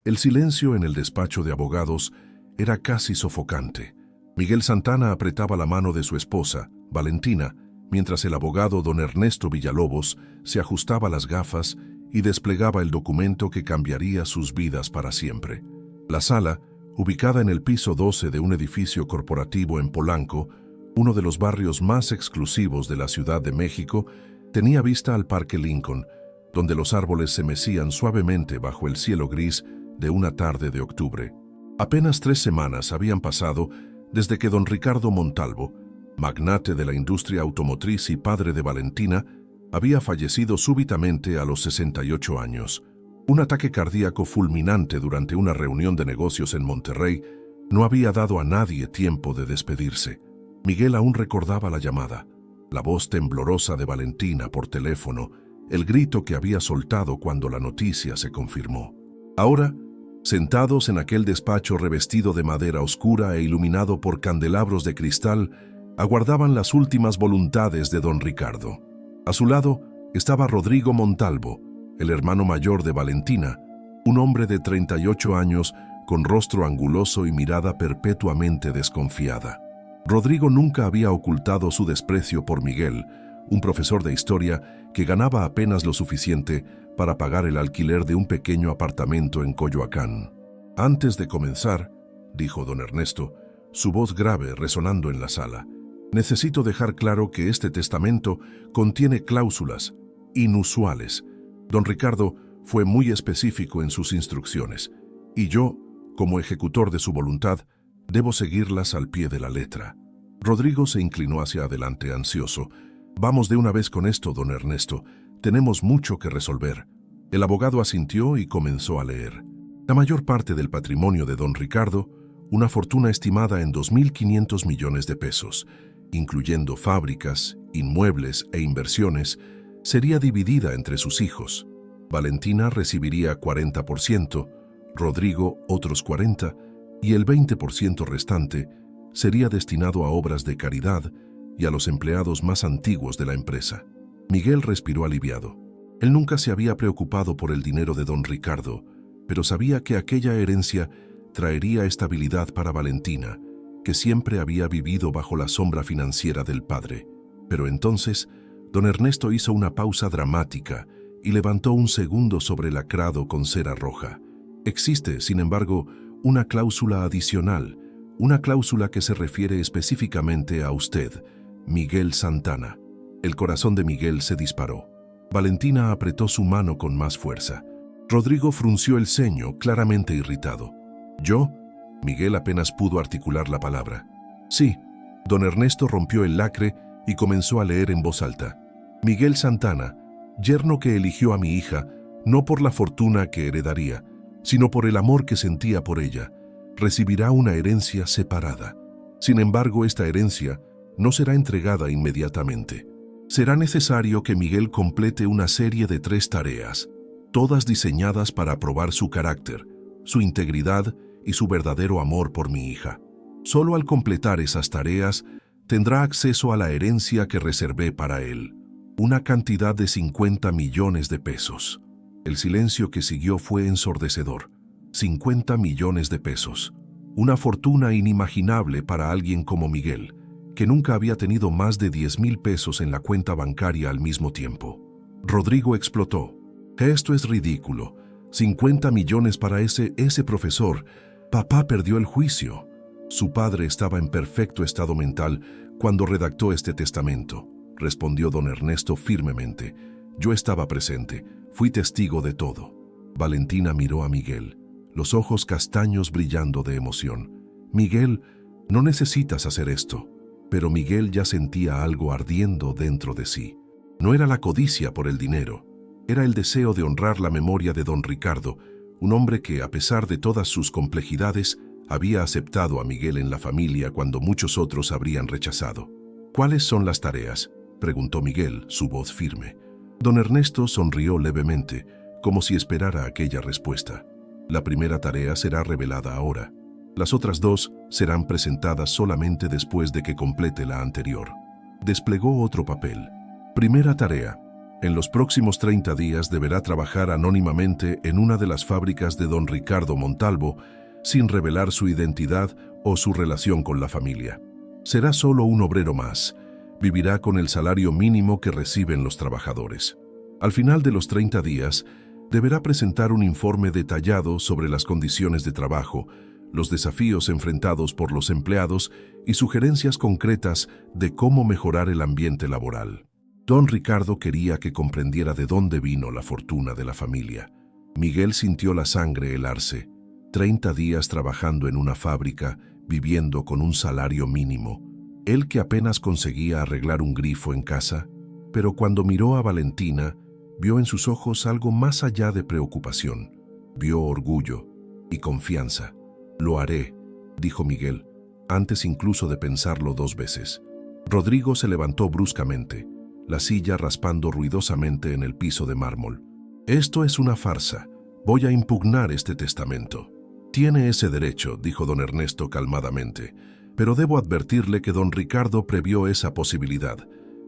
El silencio en el despacho de abogados era casi sofocante. Miguel Santana apretaba la mano de su esposa, Valentina, mientras el abogado don Ernesto Villalobos se ajustaba las gafas y desplegaba el documento que cambiaría sus vidas para siempre. La sala, ubicada en el piso 12 de un edificio corporativo en Polanco, uno de los barrios más exclusivos de la Ciudad de México, tenía vista al Parque Lincoln, donde los árboles se mecían suavemente bajo el cielo gris de una tarde de octubre. Apenas 3 semanas habían pasado desde que don Ricardo Montalvo, magnate de la industria automotriz y padre de Valentina, había fallecido súbitamente a los 68 años. Un ataque cardíaco fulminante durante una reunión de negocios en Monterrey no había dado a nadie tiempo de despedirse. Miguel aún recordaba la llamada, la voz temblorosa de Valentina por teléfono, el grito que había soltado cuando la noticia se confirmó. Ahora, sentados en aquel despacho revestido de madera oscura e iluminado por candelabros de cristal, aguardaban las últimas voluntades de don Ricardo. A su lado estaba Rodrigo Montalvo, el hermano mayor de Valentina, un hombre de 38 años con rostro anguloso y mirada perpetuamente desconfiada. Rodrigo nunca había ocultado su desprecio por Miguel, un profesor de historia que ganaba apenas lo suficiente para pagar el alquiler de un pequeño apartamento en Coyoacán. Antes de comenzar, dijo don Ernesto, su voz grave resonando en la sala, necesito dejar claro que este testamento contiene cláusulas inusuales. Don Ricardo fue muy específico en sus instrucciones, y yo, como ejecutor de su voluntad, debo seguirlas al pie de la letra. Rodrigo se inclinó hacia adelante ansioso. Vamos de una vez con esto, don Ernesto. Tenemos mucho que resolver. El abogado asintió y comenzó a leer. La mayor parte del patrimonio de don Ricardo, una fortuna estimada en 2.500 millones de pesos, incluyendo fábricas, inmuebles e inversiones, sería dividida entre sus hijos. Valentina recibiría 40%, Rodrigo otros 40%, y el 20% restante sería destinado a obras de caridad y a los empleados más antiguos de la empresa. Miguel respiró aliviado. Él nunca se había preocupado por el dinero de don Ricardo, pero sabía que aquella herencia traería estabilidad para Valentina, que siempre había vivido bajo la sombra financiera del padre. Pero entonces, don Ernesto hizo una pausa dramática y levantó un segundo sobre lacrado con cera roja. Existe, sin embargo, una cláusula adicional, una cláusula que se refiere específicamente a usted, Miguel Santana. El corazón de Miguel se disparó. Valentina apretó su mano con más fuerza. Rodrigo frunció el ceño, claramente irritado. ¿Yo? Miguel apenas pudo articular la palabra. Sí. Don Ernesto rompió el lacre y comenzó a leer en voz alta. Miguel Santana, yerno que eligió a mi hija, no por la fortuna que heredaría, sino por el amor que sentía por ella, recibirá una herencia separada. Sin embargo, esta herencia no será entregada inmediatamente. Será necesario que Miguel complete una serie de 3 tareas, todas diseñadas para probar su carácter, su integridad y su verdadero amor por mi hija. Solo al completar esas tareas, tendrá acceso a la herencia que reservé para él, una cantidad de 50 millones de pesos. El silencio que siguió fue ensordecedor. 50 millones de pesos. Una fortuna inimaginable para alguien como Miguel, que nunca había tenido más de 10,000 pesos en la cuenta bancaria al mismo tiempo. Rodrigo explotó. Esto es ridículo. 50 millones para ese profesor. Papá perdió el juicio. Su padre estaba en perfecto estado mental cuando redactó este testamento, respondió don Ernesto firmemente. Yo estaba presente. Fui testigo de todo. Valentina miró a Miguel, los ojos castaños brillando de emoción. Miguel, no necesitas hacer esto. Pero Miguel ya sentía algo ardiendo dentro de sí. No era la codicia por el dinero, era el deseo de honrar la memoria de don Ricardo, un hombre que, a pesar de todas sus complejidades, había aceptado a Miguel en la familia cuando muchos otros habrían rechazado. ¿Cuáles son las tareas?, preguntó Miguel, su voz firme. Don Ernesto sonrió levemente, como si esperara aquella respuesta. La primera tarea será revelada ahora. Las otras 2 serán presentadas solamente después de que complete la anterior. Desplegó otro papel. Primera tarea. En los próximos 30 días deberá trabajar anónimamente en una de las fábricas de don Ricardo Montalvo, sin revelar su identidad o su relación con la familia. Será solo un obrero más. Vivirá con el salario mínimo que reciben los trabajadores. Al final de los 30 días, deberá presentar un informe detallado sobre las condiciones de trabajo, los desafíos enfrentados por los empleados y sugerencias concretas de cómo mejorar el ambiente laboral. Don Ricardo quería que comprendiera de dónde vino la fortuna de la familia. Miguel sintió la sangre helarse. 30 días trabajando en una fábrica, viviendo con un salario mínimo. Él que apenas conseguía arreglar un grifo en casa, pero cuando miró a Valentina, vio en sus ojos algo más allá de preocupación. Vio orgullo y confianza. «Lo haré», dijo Miguel, antes incluso de pensarlo 2 veces. Rodrigo se levantó bruscamente, la silla raspando ruidosamente en el piso de mármol. «Esto es una farsa. Voy a impugnar este testamento». «Tiene ese derecho», dijo don Ernesto calmadamente, «pero debo advertirle que don Ricardo previó esa posibilidad.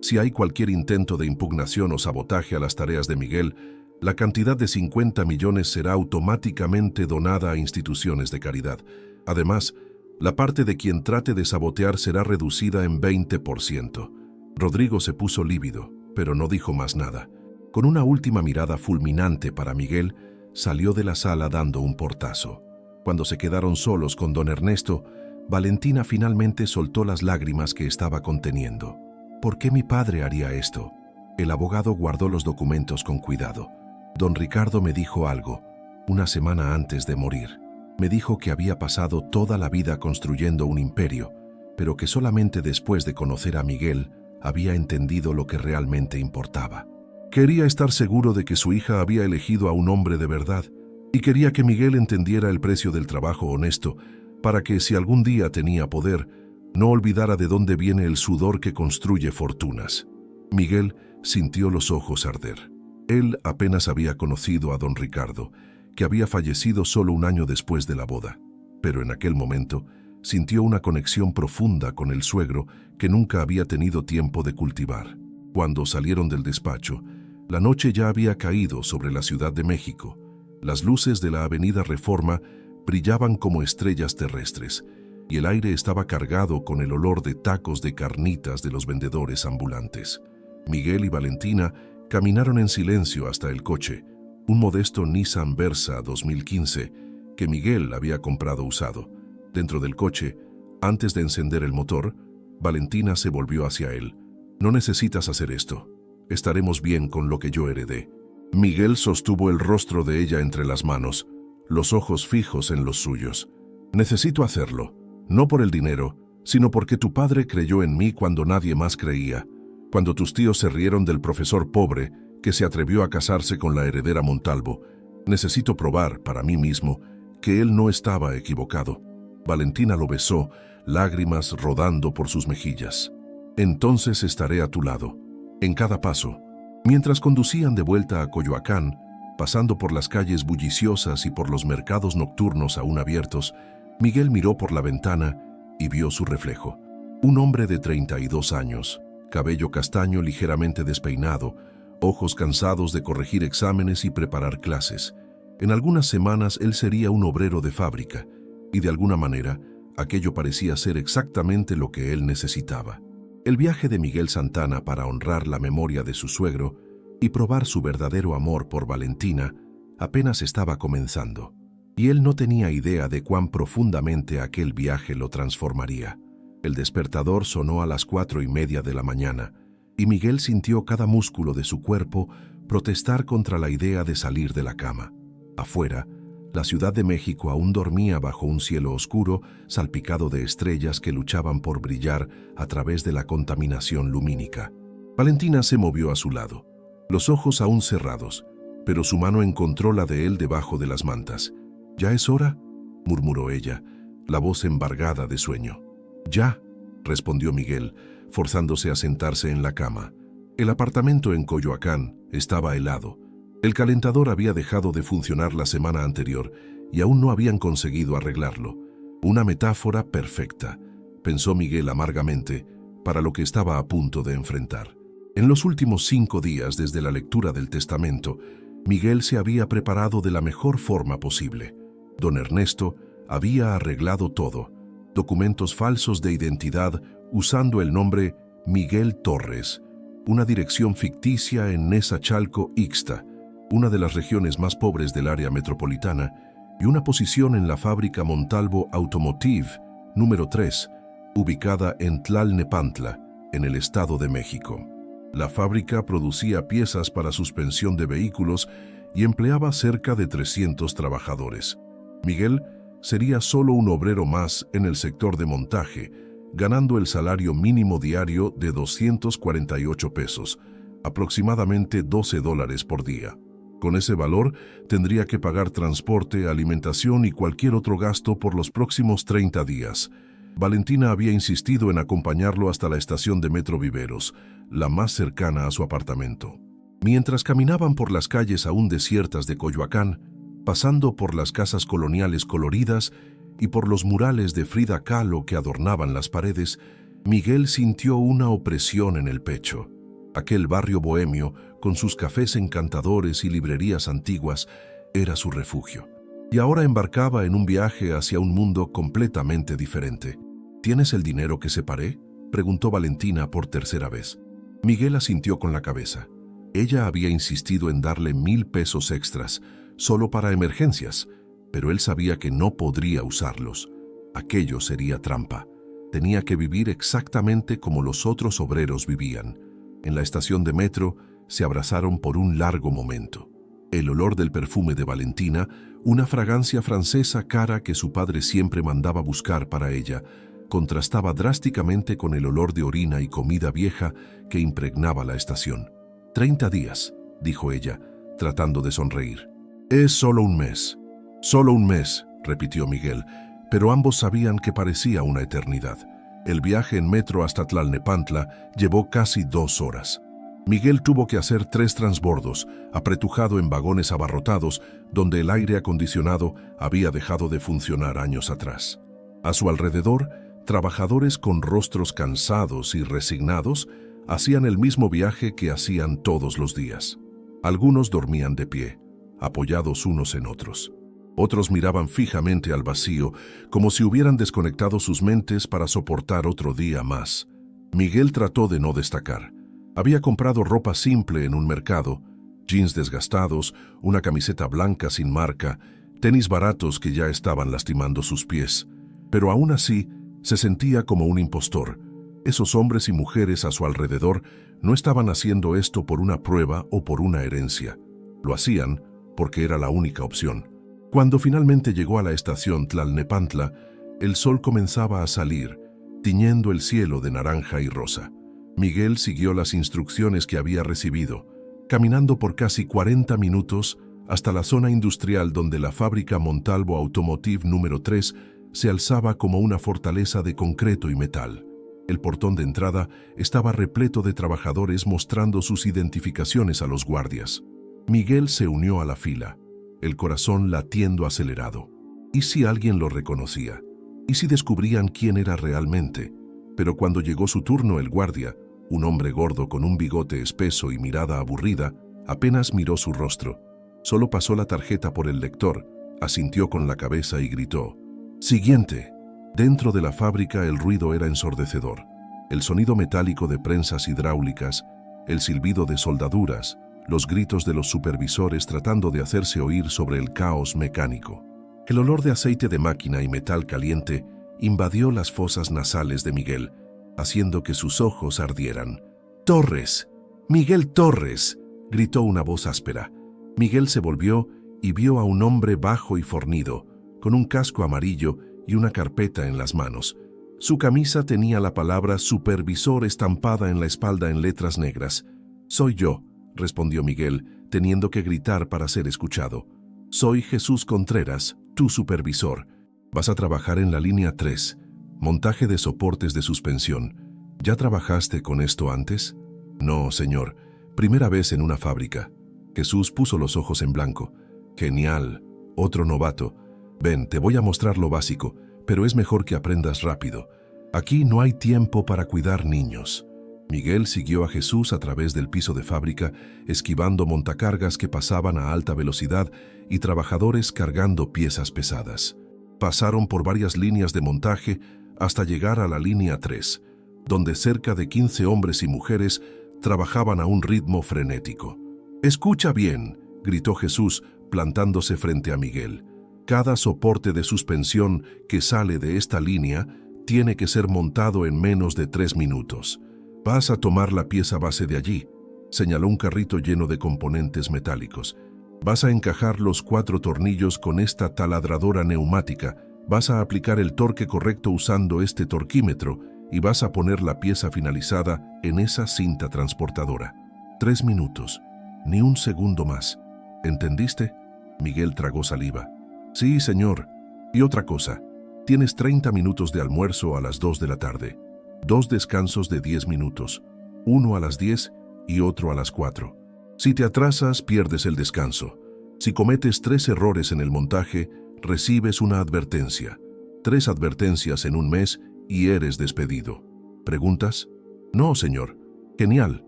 Si hay cualquier intento de impugnación o sabotaje a las tareas de Miguel, la cantidad de 50 millones será automáticamente donada a instituciones de caridad. Además, la parte de quien trate de sabotear será reducida en 20%. Rodrigo se puso lívido, pero no dijo más nada. Con una última mirada fulminante para Miguel, salió de la sala dando un portazo. Cuando se quedaron solos con don Ernesto, Valentina finalmente soltó las lágrimas que estaba conteniendo. ¿Por qué mi padre haría esto? El abogado guardó los documentos con cuidado. Don Ricardo me dijo algo, una semana antes de morir. Me dijo que había pasado toda la vida construyendo un imperio, pero que solamente después de conocer a Miguel había entendido lo que realmente importaba. Quería estar seguro de que su hija había elegido a un hombre de verdad, y quería que Miguel entendiera el precio del trabajo honesto, para que si algún día tenía poder, no olvidara de dónde viene el sudor que construye fortunas. Miguel sintió los ojos arder. Él apenas había conocido a don Ricardo, que había fallecido solo un año después de la boda, pero en aquel momento sintió una conexión profunda con el suegro que nunca había tenido tiempo de cultivar. Cuando salieron del despacho, la noche ya había caído sobre la Ciudad de México. Las luces de la avenida Reforma brillaban como estrellas terrestres, y el aire estaba cargado con el olor de tacos de carnitas de los vendedores ambulantes. Miguel y Valentina caminaron en silencio hasta el coche, un modesto Nissan Versa 2015 que Miguel había comprado usado. Dentro del coche, antes de encender el motor, Valentina se volvió hacia él. «No necesitas hacer esto. Estaremos bien con lo que yo heredé». Miguel sostuvo el rostro de ella entre las manos, los ojos fijos en los suyos. «Necesito hacerlo, no por el dinero, sino porque tu padre creyó en mí cuando nadie más creía. Cuando tus tíos se rieron del profesor pobre que se atrevió a casarse con la heredera Montalvo, necesito probar para mí mismo que él no estaba equivocado». Valentina lo besó, lágrimas rodando por sus mejillas. «Entonces estaré a tu lado, en cada paso». Mientras conducían de vuelta a Coyoacán, pasando por las calles bulliciosas y por los mercados nocturnos aún abiertos, Miguel miró por la ventana y vio su reflejo. Un hombre de 32 años, cabello castaño ligeramente despeinado, ojos cansados de corregir exámenes y preparar clases. En algunas semanas él sería un obrero de fábrica, y de alguna manera aquello parecía ser exactamente lo que él necesitaba. El viaje de Miguel Santana para honrar la memoria de su suegro y probar su verdadero amor por Valentina apenas estaba comenzando, y él no tenía idea de cuán profundamente aquel viaje lo transformaría. El despertador sonó a las 4:30 de la mañana, y Miguel sintió cada músculo de su cuerpo protestar contra la idea de salir de la cama. Afuera, la Ciudad de México aún dormía bajo un cielo oscuro, salpicado de estrellas que luchaban por brillar a través de la contaminación lumínica. Valentina se movió a su lado, los ojos aún cerrados, pero su mano encontró la de él debajo de las mantas. «¿Ya es hora?», murmuró ella, la voz embargada de sueño. «Ya», respondió Miguel, forzándose a sentarse en la cama. El apartamento en Coyoacán estaba helado. El calentador había dejado de funcionar la semana anterior y aún no habían conseguido arreglarlo. Una metáfora perfecta, pensó Miguel amargamente, para lo que estaba a punto de enfrentar. En los últimos 5 días desde la lectura del testamento, Miguel se había preparado de la mejor forma posible. Don Ernesto había arreglado todo, documentos falsos de identidad usando el nombre Miguel Torres, una dirección ficticia en Nezachalco, Ixta, una de las regiones más pobres del área metropolitana, y una posición en la fábrica Montalvo Automotive número 3, ubicada en Tlalnepantla, en el Estado de México. La fábrica producía piezas para suspensión de vehículos y empleaba cerca de 300 trabajadores. Miguel sería solo un obrero más en el sector de montaje, ganando el salario mínimo diario de 248 pesos, aproximadamente $12 por día. Con ese valor, tendría que pagar transporte, alimentación y cualquier otro gasto por los próximos 30 días. Valentina había insistido en acompañarlo hasta la estación de Metro Viveros, la más cercana a su apartamento. Mientras caminaban por las calles aún desiertas de Coyoacán, pasando por las casas coloniales coloridas y por los murales de Frida Kahlo que adornaban las paredes, Miguel sintió una opresión en el pecho. Aquel barrio bohemio, con sus cafés encantadores y librerías antiguas, era su refugio. Y ahora embarcaba en un viaje hacia un mundo completamente diferente. ¿Tienes el dinero que separé?, preguntó Valentina por tercera vez. Miguel asintió con la cabeza. Ella había insistido en darle 1,000 pesos extras, solo para emergencias, pero él sabía que no podría usarlos. Aquello sería trampa. Tenía que vivir exactamente como los otros obreros vivían. En la estación de metro se abrazaron por un largo momento. El olor del perfume de Valentina, una fragancia francesa cara que su padre siempre mandaba buscar para ella, contrastaba drásticamente con el olor de orina y comida vieja que impregnaba la estación. 30 días, dijo ella, tratando de sonreír. Es solo un mes. Solo un mes, repitió Miguel, pero ambos sabían que parecía una eternidad. El viaje en metro hasta Tlalnepantla llevó casi 2 horas. Miguel tuvo que hacer 3 transbordos, apretujado en vagones abarrotados, donde el aire acondicionado había dejado de funcionar años atrás. A su alrededor, trabajadores con rostros cansados y resignados hacían el mismo viaje que hacían todos los días. Algunos dormían de pie, apoyados unos en otros. Otros miraban fijamente al vacío, como si hubieran desconectado sus mentes para soportar otro día más. Miguel trató de no destacar. Había comprado ropa simple en un mercado, jeans desgastados, una camiseta blanca sin marca, tenis baratos que ya estaban lastimando sus pies. Pero aún así, se sentía como un impostor. Esos hombres y mujeres a su alrededor no estaban haciendo esto por una prueba o por una herencia. Lo hacían porque era la única opción. Cuando finalmente llegó a la estación Tlalnepantla, el sol comenzaba a salir, tiñendo el cielo de naranja y rosa. Miguel siguió las instrucciones que había recibido, caminando por casi 40 minutos hasta la zona industrial donde la fábrica Montalvo Automotive número 3 se alzaba como una fortaleza de concreto y metal. El portón de entrada estaba repleto de trabajadores mostrando sus identificaciones a los guardias. Miguel se unió a la fila, el corazón latiendo acelerado. ¿Y si alguien lo reconocía? ¿Y si descubrían quién era realmente? Pero cuando llegó su turno, el guardia, un hombre gordo con un bigote espeso y mirada aburrida, apenas miró su rostro. Solo pasó la tarjeta por el lector, asintió con la cabeza y gritó: «Siguiente». Dentro de la fábrica el ruido era ensordecedor. El sonido metálico de prensas hidráulicas, el silbido de soldaduras, los gritos de los supervisores tratando de hacerse oír sobre el caos mecánico. El olor de aceite de máquina y metal caliente invadió las fosas nasales de Miguel, haciendo que sus ojos ardieran. «¡Torres! ¡Miguel Torres!», gritó una voz áspera. Miguel se volvió y vio a un hombre bajo y fornido, con un casco amarillo y una carpeta en las manos. Su camisa tenía la palabra supervisor estampada en la espalda en letras negras. «Soy yo», respondió Miguel, teniendo que gritar para ser escuchado. «Soy Jesús Contreras, tu supervisor. Vas a trabajar en la línea 3, montaje de soportes de suspensión. ¿Ya trabajaste con esto antes?» «No, señor. Primera vez en una fábrica». Jesús puso los ojos en blanco. «Genial. Otro novato. Ven, te voy a mostrar lo básico, pero es mejor que aprendas rápido. Aquí no hay tiempo para cuidar niños». Miguel siguió a Jesús a través del piso de fábrica, esquivando montacargas que pasaban a alta velocidad y trabajadores cargando piezas pesadas. Pasaron por varias líneas de montaje hasta llegar a la línea 3, donde cerca de 15 hombres y mujeres trabajaban a un ritmo frenético. «Escucha bien», gritó Jesús, plantándose frente a Miguel. «Cada soporte de suspensión que sale de esta línea tiene que ser montado en menos de 3 minutos. Vas a tomar la pieza base de allí», señaló un carrito lleno de componentes metálicos. «Vas a encajar los 4 tornillos con esta taladradora neumática, vas a aplicar el torque correcto usando este torquímetro y vas a poner la pieza finalizada en esa cinta transportadora. 3 minutos, ni un segundo más. ¿Entendiste?» Miguel tragó saliva. «Sí, señor. Y otra cosa, tienes 30 minutos de almuerzo a las 2 de la tarde. 2 descansos de 10 minutos, uno a las 10 y otro a las 4. Si te atrasas, pierdes el descanso. Si cometes 3 errores en el montaje, recibes una advertencia. 3 advertencias en un mes y eres despedido. ¿Preguntas? No, señor. Genial,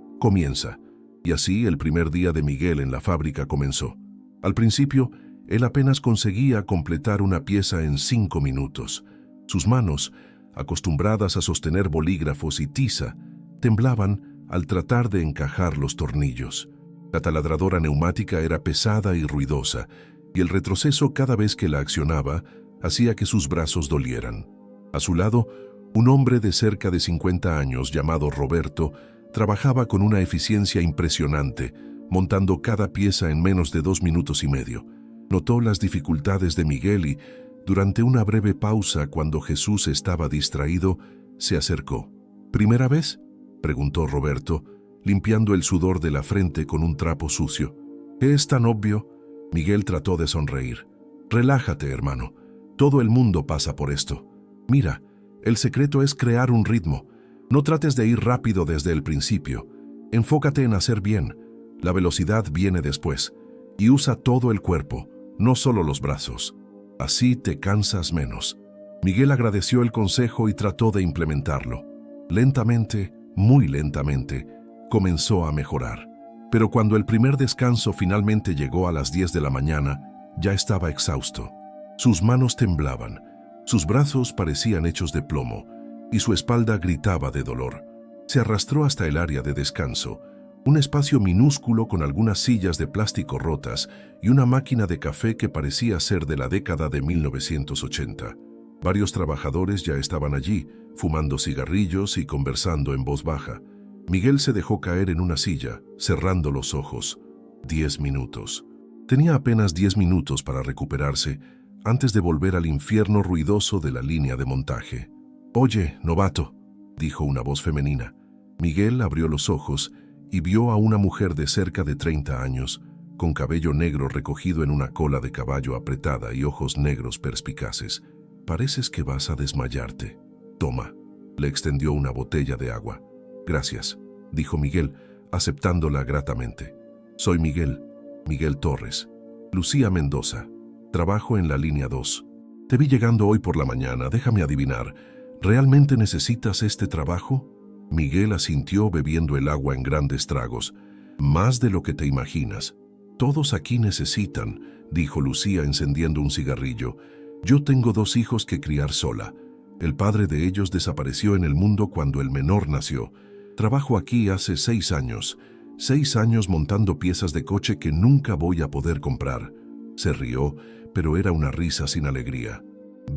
comienza». Y así el primer día de Miguel en la fábrica comenzó. Al principio, él apenas conseguía completar una pieza en 5 minutos. Sus manos, acostumbradas a sostener bolígrafos y tiza, temblaban al tratar de encajar los tornillos. La taladradora neumática era pesada y ruidosa, y el retroceso cada vez que la accionaba hacía que sus brazos dolieran. A su lado, un hombre de cerca de 50 años llamado Roberto trabajaba con una eficiencia impresionante, montando cada pieza en menos de 2 minutos y medio. Notó las dificultades de Miguel y, durante una breve pausa cuando Jesús estaba distraído, se acercó. «¿Primera vez?», preguntó Roberto, limpiando el sudor de la frente con un trapo sucio. «¿Es tan obvio?». Miguel trató de sonreír. «Relájate, hermano. Todo el mundo pasa por esto. Mira, el secreto es crear un ritmo. No trates de ir rápido desde el principio. Enfócate en hacer bien. La velocidad viene después. Y usa todo el cuerpo, no solo los brazos. Así te cansas menos». Miguel agradeció el consejo y trató de implementarlo. Lentamente, muy lentamente, comenzó a mejorar. Pero cuando el primer descanso finalmente llegó a las 10 de la mañana, ya estaba exhausto. Sus manos temblaban, sus brazos parecían hechos de plomo, y su espalda gritaba de dolor. Se arrastró hasta el área de descanso, un espacio minúsculo con algunas sillas de plástico rotas y una máquina de café que parecía ser de la década de 1980. Varios trabajadores ya estaban allí, fumando cigarrillos y conversando en voz baja. Miguel se dejó caer en una silla, cerrando los ojos. 10 minutos. Tenía apenas 10 minutos para recuperarse antes de volver al infierno ruidoso de la línea de montaje. «Oye, novato», dijo una voz femenina. Miguel abrió los ojos y vio a una mujer de cerca de 30 años, con cabello negro recogido en una cola de caballo apretada y ojos negros perspicaces. «Pareces que vas a desmayarte. Toma». Le extendió una botella de agua. «Gracias», dijo Miguel, aceptándola gratamente. «Soy Miguel, Miguel Torres. Lucía Mendoza. Trabajo en la línea 2. Te vi llegando hoy por la mañana, déjame adivinar. ¿Realmente necesitas este trabajo?». Miguel asintió bebiendo el agua en grandes tragos. «Más de lo que te imaginas. Todos aquí necesitan», dijo Lucía encendiendo un cigarrillo. «Yo tengo 2 hijos que criar sola. El padre de ellos desapareció en el mundo cuando el menor nació. Trabajo aquí hace 6 años. 6 años montando piezas de coche que nunca voy a poder comprar». Se rió, pero era una risa sin alegría.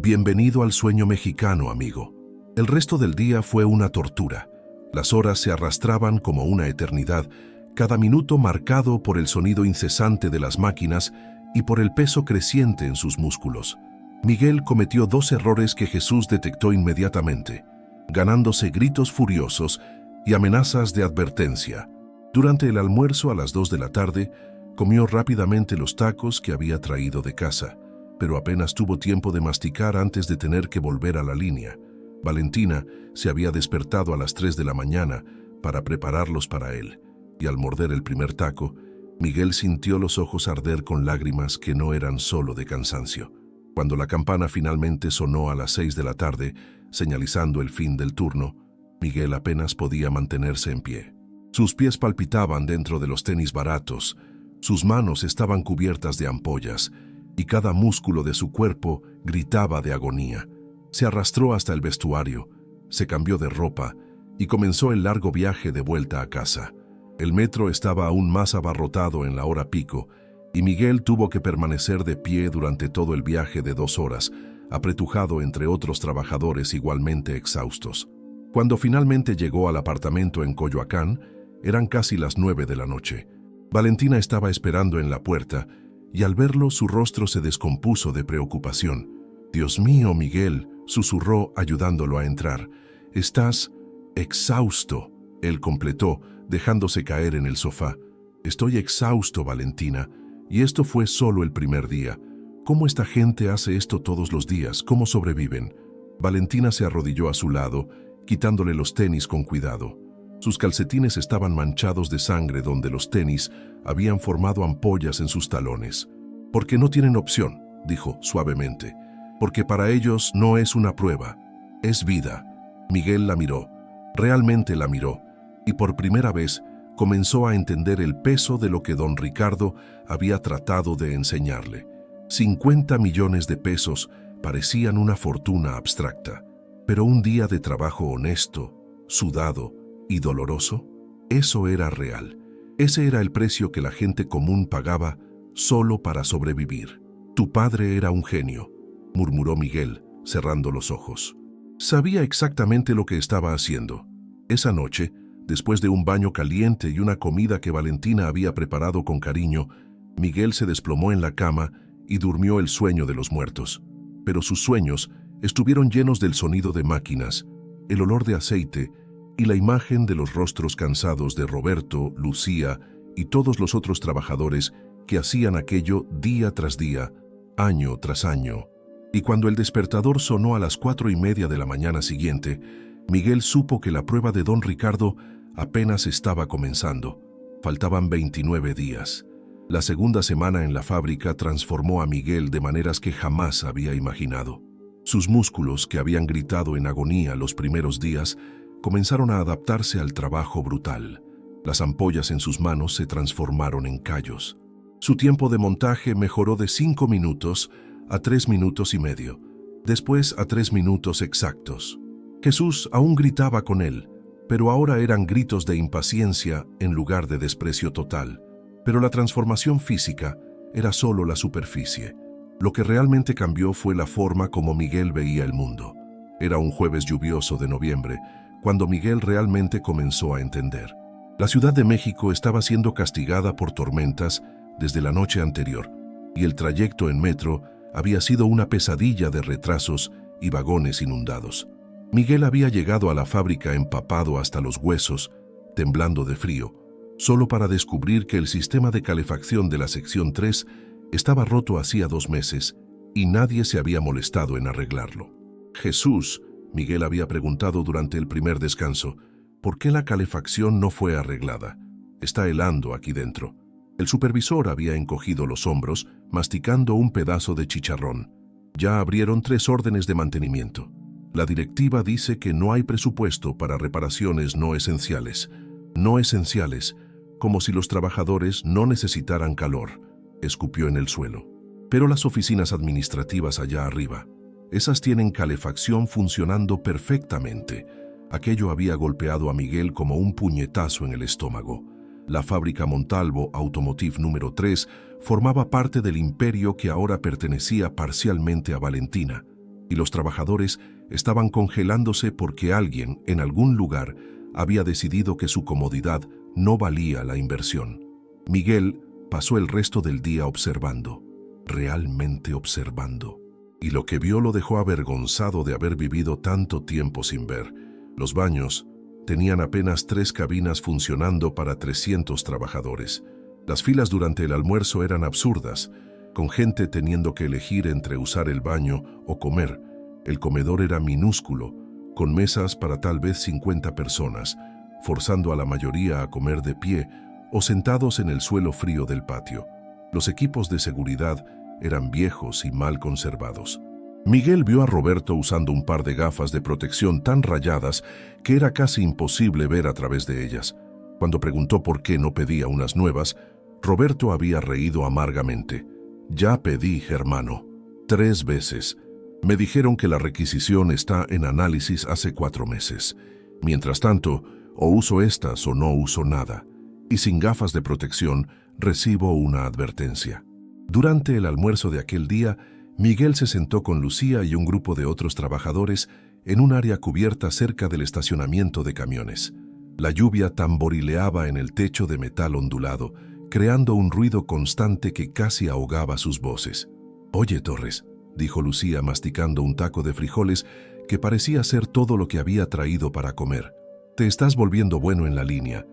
«Bienvenido al sueño mexicano, amigo». El resto del día fue una tortura. Las horas se arrastraban como una eternidad, cada minuto marcado por el sonido incesante de las máquinas y por el peso creciente en sus músculos. Miguel cometió 2 errores que Jesús detectó inmediatamente, ganándose gritos furiosos y amenazas de advertencia. Durante el almuerzo a las 2 de la tarde, comió rápidamente los tacos que había traído de casa, pero apenas tuvo tiempo de masticar antes de tener que volver a la línea. Valentina se había despertado a las 3 de la mañana para prepararlos para él, y al morder el primer taco, Miguel sintió los ojos arder con lágrimas que no eran solo de cansancio. Cuando la campana finalmente sonó a las 6 de la tarde, señalizando el fin del turno, Miguel apenas podía mantenerse en pie. Sus pies palpitaban dentro de los tenis baratos, sus manos estaban cubiertas de ampollas y cada músculo de su cuerpo gritaba de agonía. Se arrastró hasta el vestuario, se cambió de ropa y comenzó el largo viaje de vuelta a casa. El metro estaba aún más abarrotado en la hora pico y Miguel tuvo que permanecer de pie durante todo el viaje de 2 horas, apretujado entre otros trabajadores igualmente exhaustos. Cuando finalmente llegó al apartamento en Coyoacán, eran casi las 9 de la noche. Valentina estaba esperando en la puerta y al verlo su rostro se descompuso de preocupación. «Dios mío, Miguel», susurró ayudándolo a entrar. «Estás exhausto», él completó, dejándose caer en el sofá. «Estoy exhausto, Valentina, y esto fue solo el primer día. ¿Cómo esta gente hace esto todos los días? ¿Cómo sobreviven?». Valentina se arrodilló a su lado, quitándole los tenis con cuidado. Sus calcetines estaban manchados de sangre donde los tenis habían formado ampollas en sus talones. «Porque no tienen opción», dijo suavemente. «Porque para ellos no es una prueba, es vida». Miguel la miró, realmente la miró, y por primera vez comenzó a entender el peso de lo que don Ricardo había tratado de enseñarle. 50 millones de pesos parecían una fortuna abstracta, pero un día de trabajo honesto, sudado y doloroso, eso era real. Ese era el precio que la gente común pagaba solo para sobrevivir. «Tu padre era un genio», murmuró Miguel, cerrando los ojos. Sabía exactamente lo que estaba haciendo. Esa noche, después de un baño caliente y una comida que Valentina había preparado con cariño, Miguel se desplomó en la cama y durmió el sueño de los muertos. Pero sus sueños estuvieron llenos del sonido de máquinas, el olor de aceite y la imagen de los rostros cansados de Roberto, Lucía y todos los otros trabajadores que hacían aquello día tras día, año tras año. Y cuando el despertador sonó a las 4:30 de la mañana siguiente, Miguel supo que la prueba de don Ricardo apenas estaba comenzando. Faltaban 29 días. La segunda semana en la fábrica transformó a Miguel de maneras que jamás había imaginado. Sus músculos, que habían gritado en agonía los primeros días, comenzaron a adaptarse al trabajo brutal. Las ampollas en sus manos se transformaron en callos. Su tiempo de montaje mejoró de 5 minutos a 3 minutos y medio, después a 3 minutos exactos. Jesús aún gritaba con él, pero ahora eran gritos de impaciencia en lugar de desprecio total. Pero la transformación física era solo la superficie. Lo que realmente cambió fue la forma como Miguel veía el mundo. Era un jueves lluvioso de noviembre, cuando Miguel realmente comenzó a entender. La Ciudad de México estaba siendo castigada por tormentas desde la noche anterior, y el trayecto en metro había sido una pesadilla de retrasos y vagones inundados. Miguel había llegado a la fábrica empapado hasta los huesos, temblando de frío, solo para descubrir que el sistema de calefacción de la sección 3 estaba roto hacía 2 meses y nadie se había molestado en arreglarlo. «Jesús», Miguel había preguntado durante el primer descanso, «¿por qué la calefacción no fue arreglada? Está helando aquí dentro». El supervisor había encogido los hombros, masticando un pedazo de chicharrón. «Ya abrieron 3 órdenes de mantenimiento. La directiva dice que no hay presupuesto para reparaciones no esenciales. No esenciales, como si los trabajadores no necesitaran calor», escupió en el suelo. «Pero las oficinas administrativas allá arriba, esas tienen calefacción funcionando perfectamente». Aquello había golpeado a Miguel como un puñetazo en el estómago. La fábrica Montalvo Automotive número 3 formaba parte del imperio que ahora pertenecía parcialmente a Valentina, y los trabajadores estaban congelándose porque alguien, en algún lugar, había decidido que su comodidad no valía la inversión. Miguel pasó el resto del día observando, realmente observando, y lo que vio lo dejó avergonzado de haber vivido tanto tiempo sin ver. Los baños tenían apenas 3 cabinas funcionando para 300 trabajadores. Las filas durante el almuerzo eran absurdas, con gente teniendo que elegir entre usar el baño o comer. El comedor era minúsculo, con mesas para tal vez 50 personas, forzando a la mayoría a comer de pie o sentados en el suelo frío del patio. Los equipos de seguridad eran viejos y mal conservados. Miguel vio a Roberto usando un par de gafas de protección tan rayadas que era casi imposible ver a través de ellas. Cuando preguntó por qué no pedía unas nuevas, Roberto había reído amargamente. «Ya pedí, hermano, 3 veces. Me dijeron que la requisición está en análisis hace 4 meses. Mientras tanto, o uso estas o no uso nada. Y sin gafas de protección, recibo una advertencia». Durante el almuerzo de aquel día, Miguel se sentó con Lucía y un grupo de otros trabajadores en un área cubierta cerca del estacionamiento de camiones. La lluvia tamborileaba en el techo de metal ondulado, creando un ruido constante que casi ahogaba sus voces. «Oye, Torres», dijo Lucía masticando un taco de frijoles que parecía ser todo lo que había traído para comer. «Te estás volviendo bueno en la línea.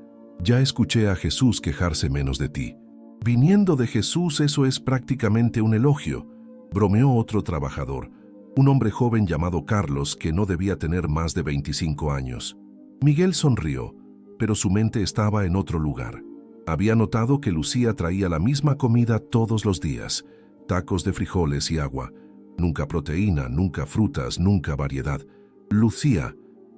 Ya escuché a Jesús quejarse menos de ti». «Viniendo de Jesús, eso es prácticamente un elogio», bromeó otro trabajador, un hombre joven llamado Carlos que no debía tener más de 25 años. Miguel sonrió, pero su mente estaba en otro lugar. Había notado que Lucía traía la misma comida todos los días, tacos de frijoles y agua. Nunca proteína, nunca frutas, nunca variedad. «Lucía»,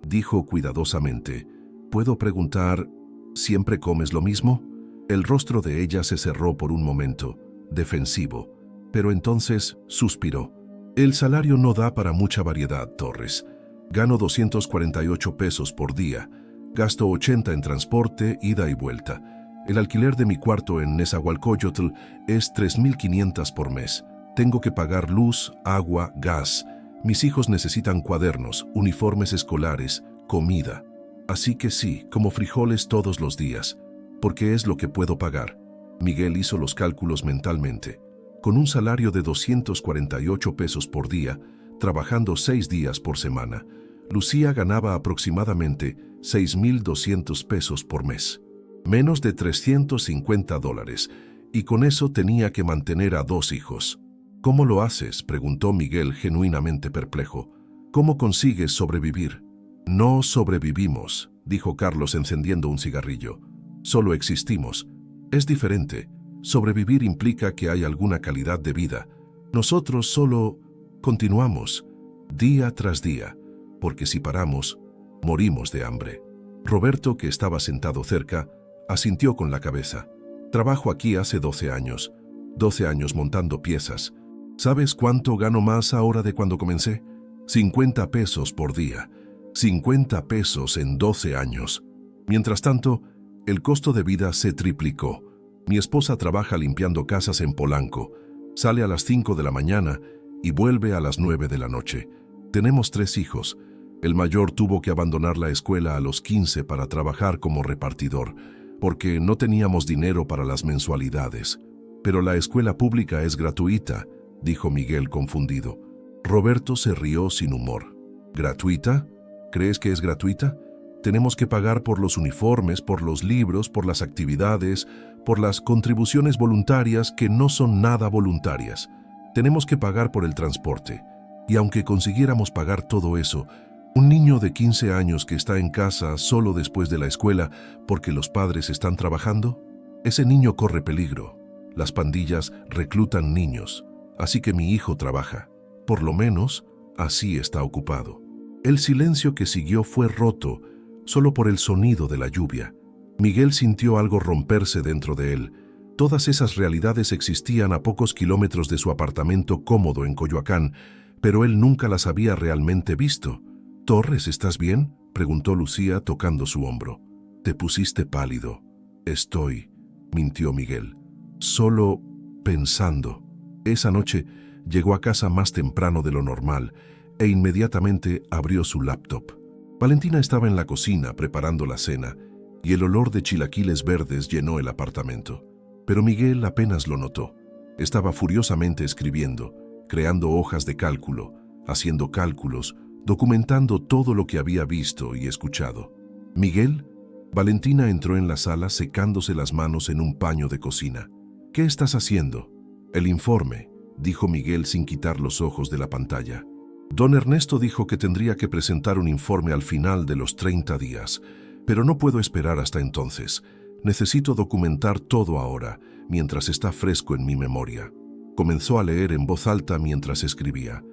dijo cuidadosamente, «¿puedo preguntar, ¿siempre comes lo mismo?» El rostro de ella se cerró por un momento, defensivo, pero entonces suspiró. «El salario no da para mucha variedad, Torres. Gano 248 pesos por día. Gasto 80 en transporte, ida y vuelta. El alquiler de mi cuarto en Nezahualcóyotl es 3,500 por mes. Tengo que pagar luz, agua, gas. Mis hijos necesitan cuadernos, uniformes escolares, comida. Así que sí, como frijoles todos los días, porque es lo que puedo pagar». Miguel hizo los cálculos mentalmente. Con un salario de 248 pesos por día, trabajando 6 días por semana, Lucía ganaba aproximadamente 6,200 pesos por mes. Menos de $350, y con eso tenía que mantener a 2 hijos. «¿Cómo lo haces?», preguntó Miguel genuinamente perplejo. «¿Cómo consigues sobrevivir?» «No sobrevivimos», dijo Carlos encendiendo un cigarrillo. «Solo existimos. Es diferente. Sobrevivir implica que hay alguna calidad de vida. Nosotros solo continuamos, día tras día, porque si paramos, morimos de hambre». Roberto, que estaba sentado cerca, asintió con la cabeza. «Trabajo aquí hace 12 años. 12 años montando piezas. ¿Sabes cuánto gano más ahora de cuando comencé? 50 pesos por día. 50 pesos en 12 años. Mientras tanto, el costo de vida se triplicó. Mi esposa trabaja limpiando casas en Polanco. Sale a las 5 de la mañana y vuelve a las 9 de la noche. Tenemos 3 hijos. El mayor tuvo que abandonar la escuela a los 15 para trabajar como repartidor, porque no teníamos dinero para las mensualidades. Pero la escuela pública es gratuita», dijo Miguel confundido. Roberto se rió sin humor. «¿Gratuita? ¿Crees que es gratuita? Tenemos que pagar por los uniformes, por los libros, por las actividades, por las contribuciones voluntarias que no son nada voluntarias. Tenemos que pagar por el transporte. Y aunque consiguiéramos pagar todo eso, un niño de 15 años que está en casa solo después de la escuela porque los padres están trabajando, ese niño corre peligro. Las pandillas reclutan niños, así que mi hijo trabaja. Por lo menos, así está ocupado». El silencio que siguió fue roto solo por el sonido de la lluvia. Miguel sintió algo romperse dentro de él. Todas esas realidades existían a pocos kilómetros de su apartamento cómodo en Coyoacán, pero él nunca las había realmente visto. «Torres, ¿estás bien?», preguntó Lucía tocando su hombro. «Te pusiste pálido». «Estoy», mintió Miguel. «Solo pensando». Esa noche llegó a casa más temprano de lo normal e inmediatamente abrió su laptop. Valentina estaba en la cocina preparando la cena y el olor de chilaquiles verdes llenó el apartamento. Pero Miguel apenas lo notó. Estaba furiosamente escribiendo, creando hojas de cálculo, haciendo cálculos, documentando todo lo que había visto y escuchado. «Miguel», Valentina entró en la sala secándose las manos en un paño de cocina. «¿Qué estás haciendo?» «El informe», dijo Miguel sin quitar los ojos de la pantalla. «Don Ernesto dijo que tendría que presentar un informe al final de los 30 días, pero no puedo esperar hasta entonces. Necesito documentar todo ahora, mientras está fresco en mi memoria». Comenzó a leer en voz alta mientras escribía.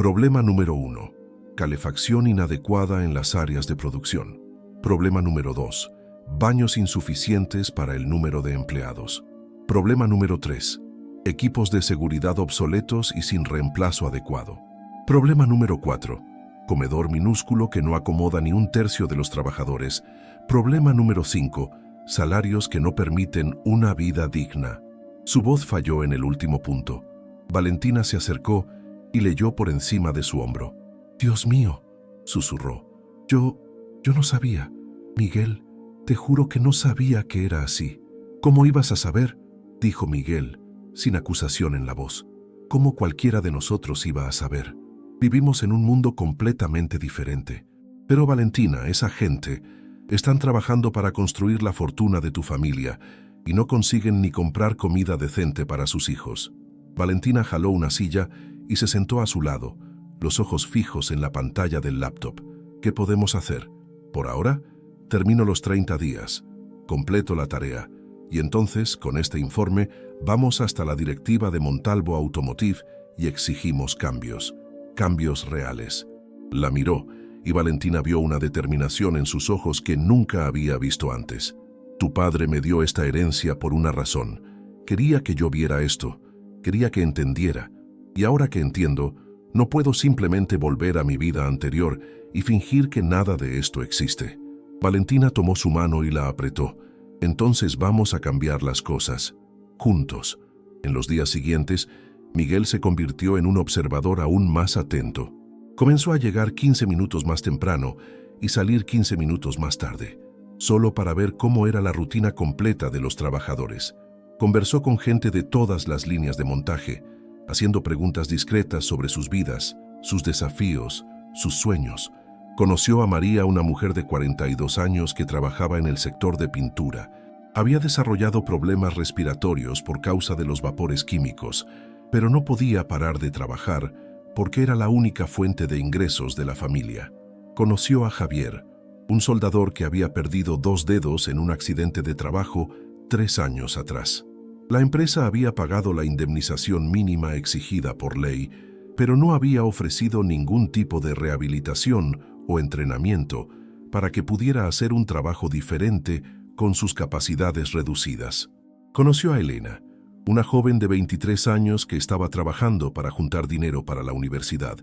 Problema número 1. Calefacción inadecuada en las áreas de producción. Problema número 2. Baños insuficientes para el número de empleados. Problema número 3. Equipos de seguridad obsoletos y sin reemplazo adecuado. Problema número 4. Comedor minúsculo que no acomoda ni un tercio de los trabajadores. Problema número 5. Salarios que no permiten una vida digna. Su voz falló en el último punto. Valentina se acercó y leyó por encima de su hombro. «Dios mío», susurró. Yo no sabía. Miguel, te juro que no sabía que era así». «¿Cómo ibas a saber?», dijo Miguel, sin acusación en la voz. «¿Cómo cualquiera de nosotros iba a saber? Vivimos en un mundo completamente diferente. Pero Valentina, esa gente, están trabajando para construir la fortuna de tu familia y no consiguen ni comprar comida decente para sus hijos». Valentina jaló una silla y se sentó a su lado, los ojos fijos en la pantalla del laptop. «¿Qué podemos hacer? Por ahora, termino los 30 días, completo la tarea, y entonces, con este informe, vamos hasta la directiva de Montalvo Automotive y exigimos cambios. Cambios reales». La miró y Valentina vio una determinación en sus ojos que nunca había visto antes. «Tu padre me dio esta herencia por una razón. Quería que yo viera esto, quería que entendiera. Y ahora que entiendo, no puedo simplemente volver a mi vida anterior y fingir que nada de esto existe». Valentina tomó su mano y la apretó. «Entonces vamos a cambiar las cosas, juntos». En los días siguientes, Miguel se convirtió en un observador aún más atento. Comenzó a llegar 15 minutos más temprano y salir 15 minutos más tarde, solo para ver cómo era la rutina completa de los trabajadores. Conversó con gente de todas las líneas de montaje, haciendo preguntas discretas sobre sus vidas, sus desafíos, sus sueños. Conoció a María, una mujer de 42 años que trabajaba en el sector de pintura. Había desarrollado problemas respiratorios por causa de los vapores químicos, pero no podía parar de trabajar porque era la única fuente de ingresos de la familia. Conoció a Javier, un soldador que había perdido 2 dedos en un accidente de trabajo 3 años atrás. La empresa había pagado la indemnización mínima exigida por ley, pero no había ofrecido ningún tipo de rehabilitación o entrenamiento para que pudiera hacer un trabajo diferente con sus capacidades reducidas. Conoció a Elena, una joven de 23 años que estaba trabajando para juntar dinero para la universidad.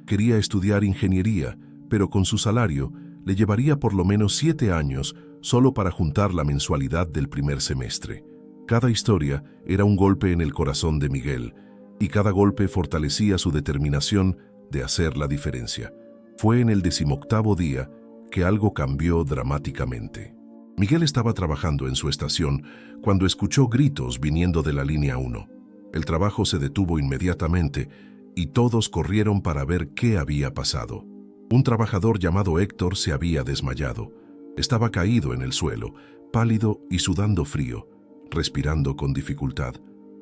Quería estudiar ingeniería, pero con su salario le llevaría por lo menos 7 años solo para juntar la mensualidad del primer semestre. Cada historia era un golpe en el corazón de Miguel, y cada golpe fortalecía su determinación de hacer la diferencia. Fue en el 18º día que algo cambió dramáticamente. Miguel estaba trabajando en su estación cuando escuchó gritos viniendo de la línea 1. El trabajo se detuvo inmediatamente y todos corrieron para ver qué había pasado. Un trabajador llamado Héctor se había desmayado. Estaba caído en el suelo, pálido y sudando frío, respirando con dificultad.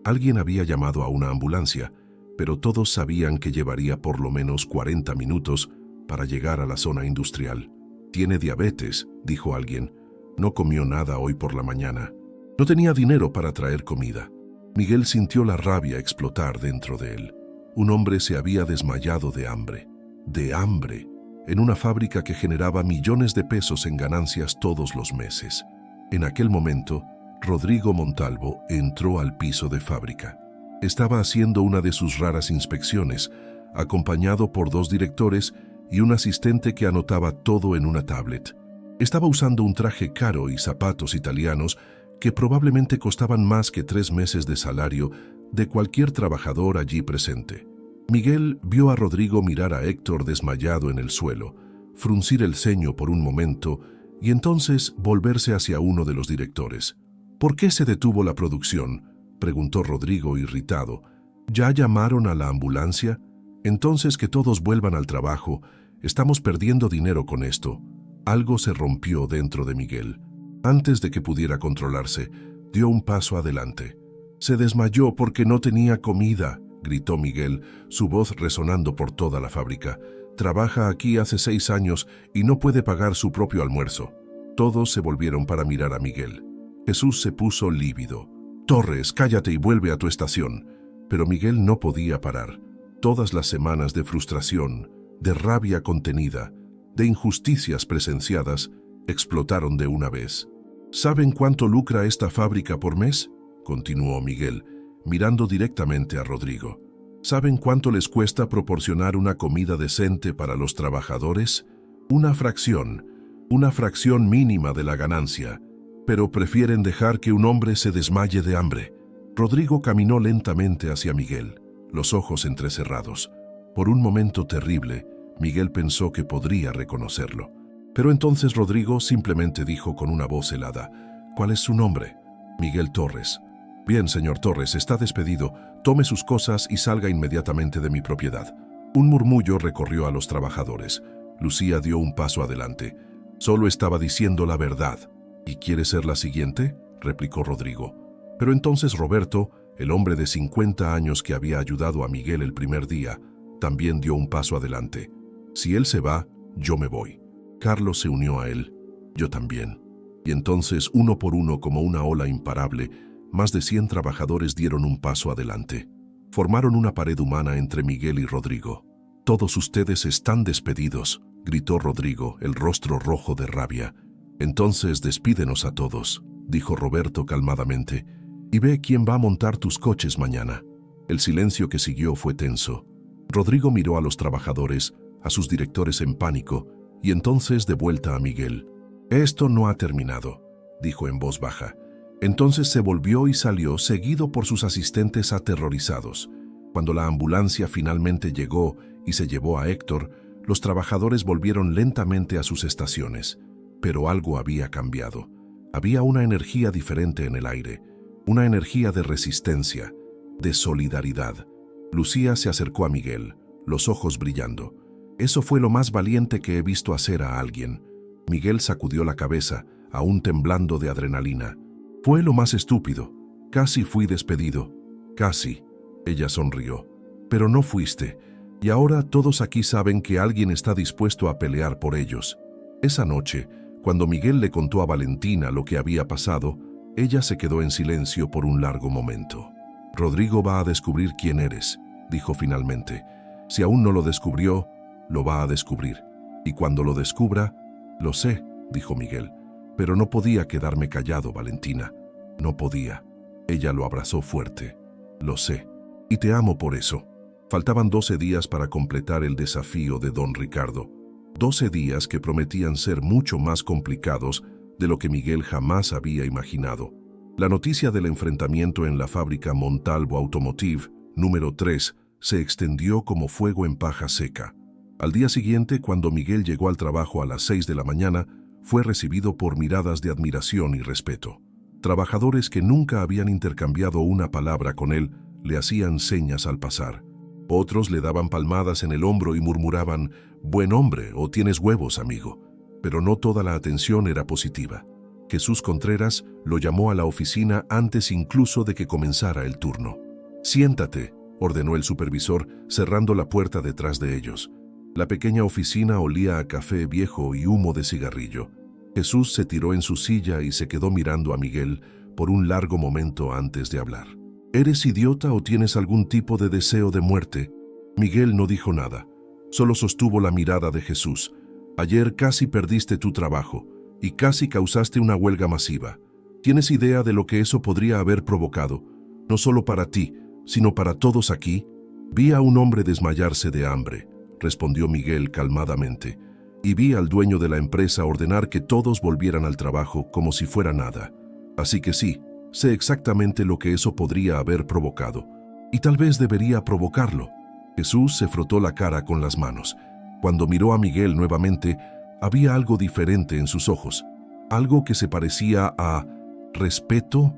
Alguien había llamado a una ambulancia, pero todos sabían que llevaría por lo menos 40 minutos para llegar a la zona industrial. «Tiene diabetes», dijo alguien. «No comió nada hoy por la mañana». No tenía dinero para traer comida. Miguel sintió la rabia explotar dentro de él. Un hombre se había desmayado de hambre. De hambre, en una fábrica que generaba millones de pesos en ganancias todos los meses. En aquel momento, Rodrigo Montalvo entró al piso de fábrica. Estaba haciendo una de sus raras inspecciones, acompañado por 2 directores y un asistente que anotaba todo en una tablet. Estaba usando un traje caro y zapatos italianos que probablemente costaban más que 3 meses de salario de cualquier trabajador allí presente. Miguel vio a Rodrigo mirar a Héctor desmayado en el suelo, fruncir el ceño por un momento y entonces volverse hacia uno de los directores. «¿Por qué se detuvo la producción?», preguntó Rodrigo irritado. «¿Ya llamaron a la ambulancia? Entonces que todos vuelvan al trabajo. Estamos perdiendo dinero con esto». Algo se rompió dentro de Miguel. Antes de que pudiera controlarse, dio un paso adelante. «Se desmayó porque no tenía comida», gritó Miguel, su voz resonando por toda la fábrica. «Trabaja aquí hace 6 años y no puede pagar su propio almuerzo». Todos se volvieron para mirar a Miguel. Jesús se puso lívido. «Torres, cállate y vuelve a tu estación». Pero Miguel no podía parar. Todas las semanas de frustración, de rabia contenida, de injusticias presenciadas, explotaron de una vez. ¿Saben cuánto lucra esta fábrica por mes?, continuó Miguel, mirando directamente a Rodrigo. ¿Saben cuánto les cuesta proporcionar una comida decente para los trabajadores? Una fracción mínima de la ganancia, pero prefieren dejar que un hombre se desmaye de hambre. Rodrigo caminó lentamente hacia Miguel, los ojos entrecerrados. Por un momento terrible, Miguel pensó que podría reconocerlo. Pero entonces Rodrigo simplemente dijo con una voz helada: «¿Cuál es su nombre?». «Miguel Torres». «Bien, señor Torres, está despedido. Tome sus cosas y salga inmediatamente de mi propiedad». Un murmullo recorrió a los trabajadores. Lucía dio un paso adelante. «Solo estaba diciendo la verdad». «¿Y quiere ser la siguiente?», replicó Rodrigo. Pero entonces Roberto, el hombre de 50 años que había ayudado a Miguel el primer día, también dio un paso adelante. «Si él se va, yo me voy». Carlos se unió a él. «Yo también». Y entonces, uno por uno, como una ola imparable, más de 100 trabajadores dieron un paso adelante. Formaron una pared humana entre Miguel y Rodrigo. «Todos ustedes están despedidos», gritó Rodrigo, el rostro rojo de rabia. «Entonces despídenos a todos», dijo Roberto calmadamente, «y ve quién va a montar tus coches mañana». El silencio que siguió fue tenso. Rodrigo miró a los trabajadores, a sus directores en pánico, y entonces de vuelta a Miguel. «Esto no ha terminado», dijo en voz baja. Entonces se volvió y salió, seguido por sus asistentes aterrorizados. Cuando la ambulancia finalmente llegó y se llevó a Héctor, los trabajadores volvieron lentamente a sus estaciones. Pero algo había cambiado. Había una energía diferente en el aire, una energía de resistencia, de solidaridad. Lucía se acercó a Miguel, los ojos brillando. «Eso fue lo más valiente que he visto hacer a alguien». Miguel sacudió la cabeza, aún temblando de adrenalina. «Fue lo más estúpido. Casi fui despedido». «Casi». Ella sonrió. «Pero no fuiste. Y ahora todos aquí saben que alguien está dispuesto a pelear por ellos». Esa noche, cuando Miguel le contó a Valentina lo que había pasado, ella se quedó en silencio por un largo momento. «Rodrigo va a descubrir quién eres», dijo finalmente. «Si aún no lo descubrió, lo va a descubrir. Y cuando lo descubra...». «Lo sé», dijo Miguel. «Pero no podía quedarme callado, Valentina. No podía». Ella lo abrazó fuerte. «Lo sé. Y te amo por eso». Faltaban 12 días para completar el desafío de don Ricardo. 12 días que prometían ser mucho más complicados de lo que Miguel jamás había imaginado. La noticia del enfrentamiento en la fábrica Montalvo Automotive, número 3, se extendió como fuego en paja seca. Al día siguiente, cuando Miguel llegó al trabajo a las 6 de la mañana, fue recibido por miradas de admiración y respeto. Trabajadores que nunca habían intercambiado una palabra con él le hacían señas al pasar. Otros le daban palmadas en el hombro y murmuraban: «Buen hombre» o «Tienes huevos, amigo». Pero no toda la atención era positiva. Jesús Contreras lo llamó a la oficina antes incluso de que comenzara el turno. «Siéntate», ordenó el supervisor, cerrando la puerta detrás de ellos. La pequeña oficina olía a café viejo y humo de cigarrillo. Jesús se tiró en su silla y se quedó mirando a Miguel por un largo momento antes de hablar. «¿Eres idiota o tienes algún tipo de deseo de muerte?». Miguel no dijo nada, solo sostuvo la mirada de Jesús. «Ayer casi perdiste tu trabajo y casi causaste una huelga masiva. ¿Tienes idea de lo que eso podría haber provocado? No solo para ti, sino para todos aquí». «Vi a un hombre desmayarse de hambre», respondió Miguel calmadamente, «y vi al dueño de la empresa ordenar que todos volvieran al trabajo como si fuera nada. Así que sí, sé exactamente lo que eso podría haber provocado. Y tal vez debería provocarlo». Jesús se frotó la cara con las manos. Cuando miró a Miguel nuevamente, había algo diferente en sus ojos, algo que se parecía a respeto.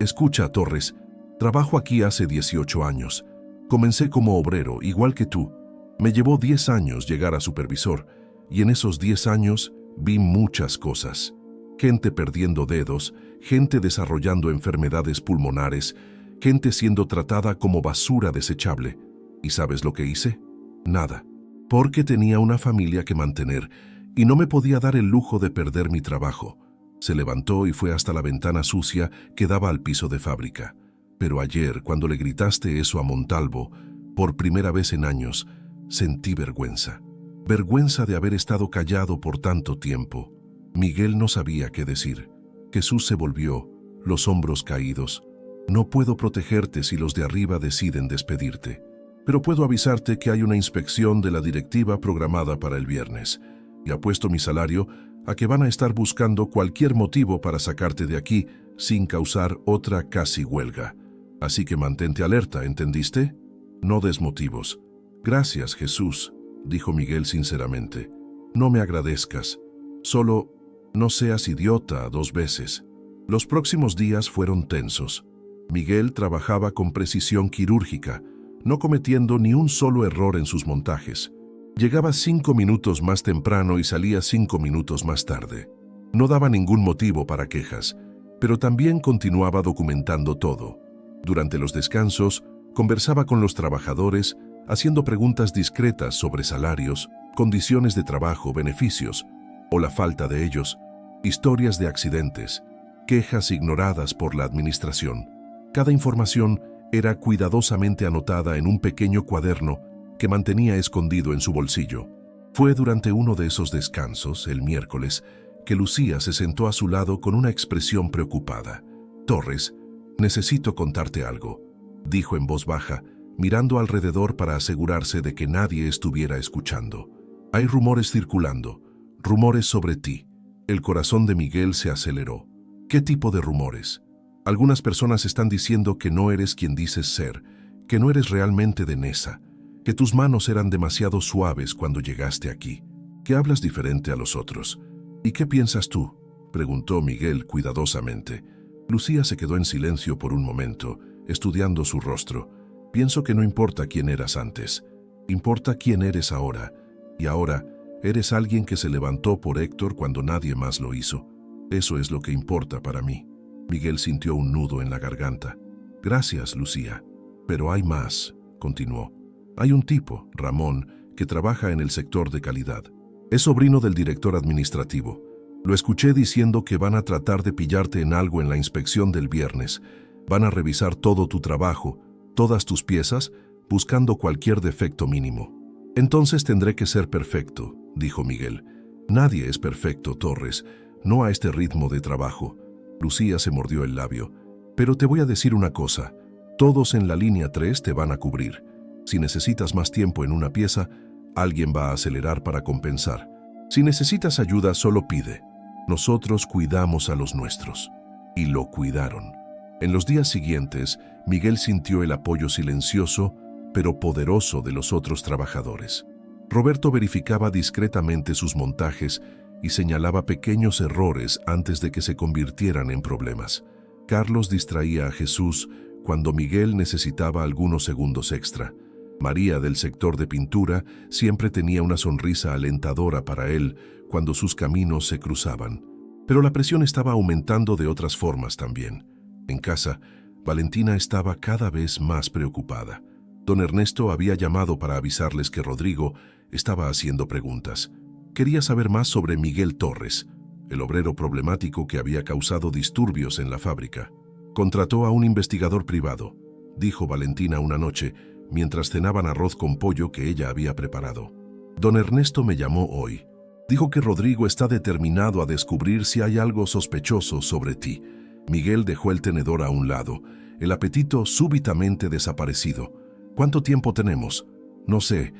«Escucha, Torres, trabajo aquí hace 18 años. Comencé como obrero, igual que tú. Me llevó 10 años llegar a supervisor, y en esos 10 años vi muchas cosas. Gente perdiendo dedos, gente desarrollando enfermedades pulmonares, gente siendo tratada como basura desechable. ¿Y sabes lo que hice? Nada. Porque tenía una familia que mantener y no me podía dar el lujo de perder mi trabajo». Se levantó y fue hasta la ventana sucia que daba al piso de fábrica. «Pero ayer, cuando le gritaste eso a Montalvo, Por primera vez en años, sentí vergüenza. Vergüenza de haber estado callado por tanto tiempo. Miguel no sabía qué decir. Jesús se volvió, los hombros caídos. No puedo protegerte si los de arriba deciden despedirte. Pero puedo avisarte que hay una inspección de la directiva programada para el viernes. Y apuesto mi salario a que van a estar buscando cualquier motivo para sacarte de aquí sin causar otra casi huelga. Así que mantente alerta, ¿entendiste? No des motivos. Gracias, Jesús, dijo Miguel sinceramente. No me agradezcas. Solo no seas idiota 2 veces. Los próximos días fueron tensos. Miguel trabajaba con precisión quirúrgica, no cometiendo ni un solo error en sus montajes. Llegaba 5 minutos más temprano y salía 5 minutos más tarde. No daba ningún motivo para quejas, pero también continuaba documentando todo. Durante los descansos, conversaba con los trabajadores, haciendo preguntas discretas sobre salarios, condiciones de trabajo, beneficios, o la falta de ellos, historias de accidentes, quejas ignoradas por la administración. Cada información era cuidadosamente anotada en un pequeño cuaderno que mantenía escondido en su bolsillo. Fue durante uno de esos descansos, el miércoles, que Lucía se sentó a su lado con una expresión preocupada. «Torres, necesito contarte algo», dijo en voz baja, mirando alrededor para asegurarse de que nadie estuviera escuchando. «Hay rumores circulando, rumores sobre ti». El corazón de Miguel se aceleró. «¿Qué tipo de rumores?» «Algunas personas están diciendo que no eres quien dices ser, que no eres realmente de Nesa, que tus manos eran demasiado suaves cuando llegaste aquí, que hablas diferente a los otros. ¿Y qué piensas tú?», preguntó Miguel cuidadosamente. Lucía se quedó en silencio por un momento, estudiando su rostro. «Pienso que no importa quién eras antes, importa quién eres ahora, y ahora eres alguien que se levantó por Héctor cuando nadie más lo hizo. Eso es lo que importa para mí». Miguel sintió un nudo en la garganta. «Gracias, Lucía. Pero hay más», continuó. «Hay un tipo, Ramón, que trabaja en el sector de calidad. Es sobrino del director administrativo. Lo escuché diciendo que van a tratar de pillarte en algo en la inspección del viernes. Van a revisar todo tu trabajo, todas tus piezas, buscando cualquier defecto mínimo». «Entonces tendré que ser perfecto», dijo Miguel. «Nadie es perfecto, Torres, no a este ritmo de trabajo». Lucía se mordió el labio. «Pero te voy a decir una cosa. Todos en la línea 3 te van a cubrir. Si necesitas más tiempo en una pieza, alguien va a acelerar para compensar. Si necesitas ayuda, solo pide. Nosotros cuidamos a los nuestros». Y lo cuidaron. En los días siguientes, Miguel sintió el apoyo silencioso, pero poderoso de los otros trabajadores. Roberto verificaba discretamente sus montajes y señalaba pequeños errores antes de que se convirtieran en problemas. Carlos distraía a Jesús cuando Miguel necesitaba algunos segundos extra. María, del sector de pintura, siempre tenía una sonrisa alentadora para él cuando sus caminos se cruzaban. Pero la presión estaba aumentando de otras formas también. En casa, Valentina estaba cada vez más preocupada. Don Ernesto había llamado para avisarles que Rodrigo estaba haciendo preguntas. Quería saber más sobre Miguel Torres, el obrero problemático que había causado disturbios en la fábrica. «Contrató a un investigador privado», dijo Valentina una noche, mientras cenaban arroz con pollo que ella había preparado. «Don Ernesto me llamó hoy. Dijo que Rodrigo está determinado a descubrir si hay algo sospechoso sobre ti». Miguel dejó el tenedor a un lado, el apetito súbitamente desaparecido. «¿Cuánto tiempo tenemos?» «No sé.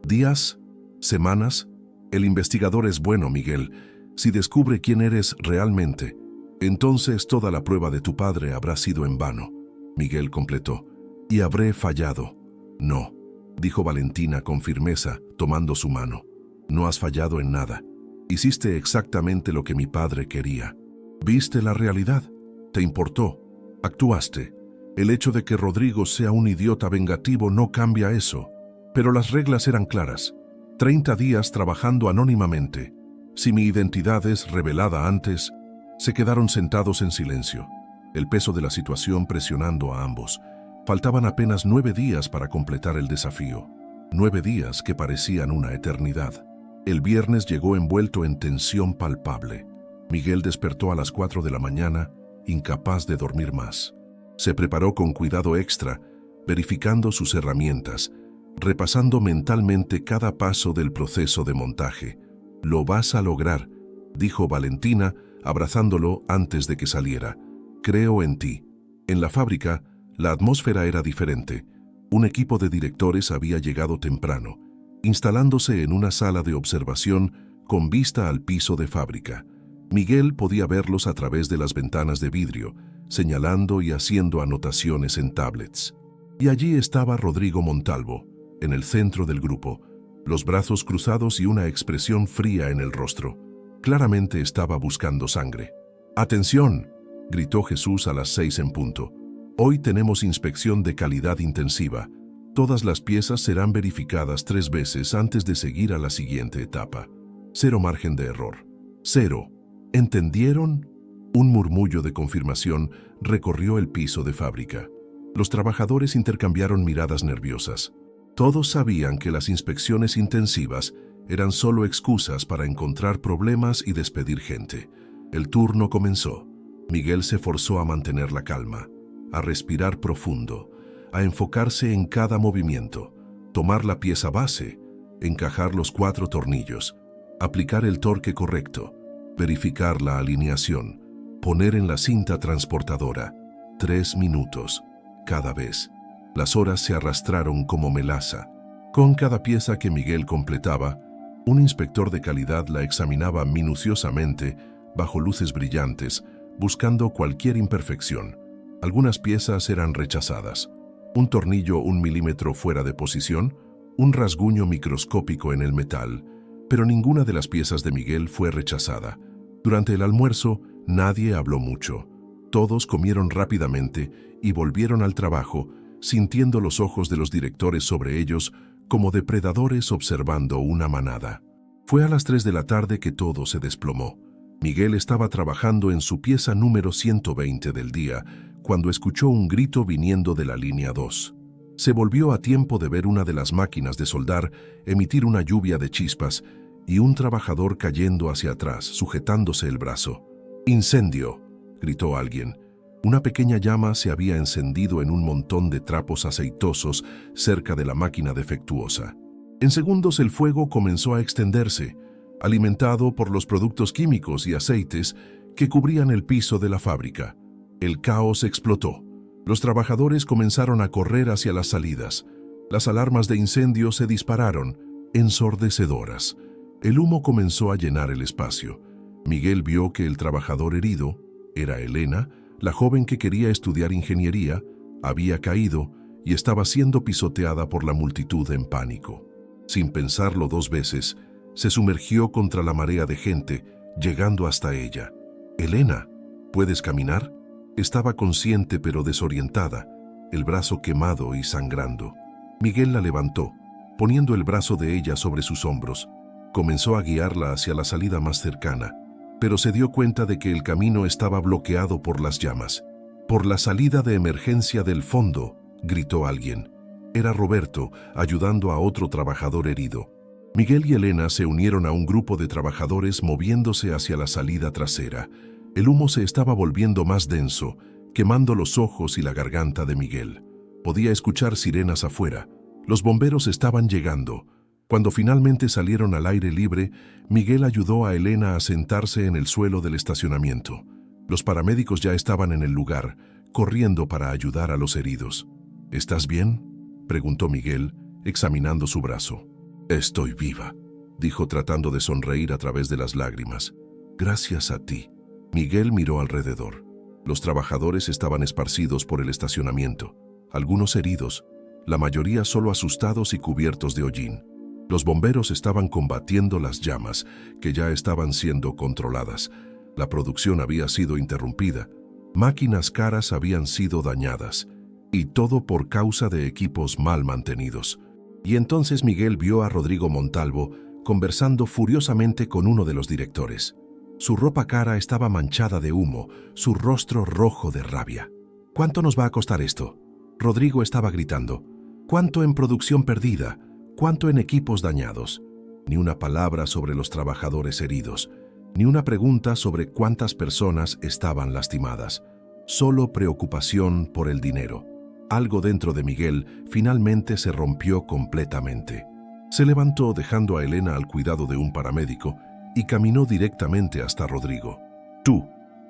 ¿Días? ¿Semanas?» «El investigador es bueno, Miguel. Si descubre quién eres realmente, entonces toda la prueba de tu padre habrá sido en vano». Miguel completó. «Y habré fallado». «No», dijo Valentina con firmeza, tomando su mano. «No has fallado en nada. Hiciste exactamente lo que mi padre quería. Viste la realidad. Te importó. Actuaste. El hecho de que Rodrigo sea un idiota vengativo no cambia eso. Pero las reglas eran claras. 30 días trabajando anónimamente. Si mi identidad es revelada antes». Se quedaron sentados en silencio, el peso de la situación presionando a ambos. Faltaban apenas 9 días para completar el desafío. 9 días que parecían una eternidad. El viernes llegó envuelto en tensión palpable. Miguel despertó a las 4 de la mañana, incapaz de dormir más. Se preparó con cuidado extra, verificando sus herramientas, repasando mentalmente cada paso del proceso de montaje. «Lo vas a lograr», dijo Valentina, abrazándolo antes de que saliera. «Creo en ti». En la fábrica, la atmósfera era diferente. Un equipo de directores había llegado temprano, instalándose en una sala de observación con vista al piso de fábrica. Miguel podía verlos a través de las ventanas de vidrio, señalando y haciendo anotaciones en tablets. Y allí estaba Rodrigo Montalvo, en el centro del grupo, los brazos cruzados y una expresión fría en el rostro. Claramente estaba buscando sangre. «¡Atención!», gritó Jesús a las 6 en punto. «Hoy tenemos inspección de calidad intensiva. Todas las piezas serán verificadas 3 veces antes de seguir a la siguiente etapa. 0 margen de error. 0. ¿Entendieron?». Un murmullo de confirmación recorrió el piso de fábrica. Los trabajadores intercambiaron miradas nerviosas. Todos sabían que las inspecciones intensivas eran solo excusas para encontrar problemas y despedir gente. El turno comenzó. Miguel se forzó a mantener la calma, a respirar profundo, a enfocarse en cada movimiento, tomar la pieza base, encajar los 4 tornillos, aplicar el torque correcto, verificar la alineación, poner en la cinta transportadora. 3 minutos, cada vez. Las horas se arrastraron como melaza. Con cada pieza que Miguel completaba, un inspector de calidad la examinaba minuciosamente bajo luces brillantes, buscando cualquier imperfección. Algunas piezas eran rechazadas. Un tornillo 1 milímetro fuera de posición, un rasguño microscópico en el metal, pero ninguna de las piezas de Miguel fue rechazada. Durante el almuerzo, nadie habló mucho. Todos comieron rápidamente y volvieron al trabajo, sintiendo los ojos de los directores sobre ellos como depredadores observando una manada. Fue a las 3 de la tarde que todo se desplomó. Miguel estaba trabajando en su pieza número 120 del día, cuando escuchó un grito viniendo de la línea 2. Se volvió a tiempo de ver una de las máquinas de soldar emitir una lluvia de chispas y un trabajador cayendo hacia atrás, sujetándose el brazo. «¡Incendio!», gritó alguien. Una pequeña llama se había encendido en un montón de trapos aceitosos cerca de la máquina defectuosa. En segundos el fuego comenzó a extenderse, alimentado por los productos químicos y aceites que cubrían el piso de la fábrica. El caos explotó. Los trabajadores comenzaron a correr hacia las salidas. Las alarmas de incendio se dispararon, ensordecedoras. El humo comenzó a llenar el espacio. Miguel vio que el trabajador herido, era Elena, la joven que quería estudiar ingeniería, había caído y estaba siendo pisoteada por la multitud en pánico. Sin pensarlo 2 veces, se sumergió contra la marea de gente, llegando hasta ella. «Elena, ¿puedes caminar?». Estaba consciente pero desorientada, el brazo quemado y sangrando. Miguel la levantó, poniendo el brazo de ella sobre sus hombros. Comenzó a guiarla hacia la salida más cercana, pero se dio cuenta de que el camino estaba bloqueado por las llamas. «Por la salida de emergencia del fondo», gritó alguien. Era Roberto, ayudando a otro trabajador herido. Miguel y Elena se unieron a un grupo de trabajadores moviéndose hacia la salida trasera. El humo se estaba volviendo más denso, quemando los ojos y la garganta de Miguel. Podía escuchar sirenas afuera. Los bomberos estaban llegando. Cuando finalmente salieron al aire libre, Miguel ayudó a Elena a sentarse en el suelo del estacionamiento. Los paramédicos ya estaban en el lugar, corriendo para ayudar a los heridos. «¿Estás bien?», preguntó Miguel, examinando su brazo. «Estoy viva», dijo tratando de sonreír a través de las lágrimas. «Gracias a ti». Miguel miró alrededor. Los trabajadores estaban esparcidos por el estacionamiento, algunos heridos, la mayoría solo asustados y cubiertos de hollín. Los bomberos estaban combatiendo las llamas, que ya estaban siendo controladas. La producción había sido interrumpida, máquinas caras habían sido dañadas, y todo por causa de equipos mal mantenidos. Y entonces Miguel vio a Rodrigo Montalvo conversando furiosamente con uno de los directores. Su ropa cara estaba manchada de humo, su rostro rojo de rabia. «¿Cuánto nos va a costar esto?», Rodrigo estaba gritando. «¿Cuánto en producción perdida? ¿Cuánto en equipos dañados?». Ni una palabra sobre los trabajadores heridos, ni una pregunta sobre cuántas personas estaban lastimadas. Solo preocupación por el dinero. Algo dentro de Miguel finalmente se rompió completamente. Se levantó dejando a Elena al cuidado de un paramédico y caminó directamente hasta Rodrigo. «Tú»,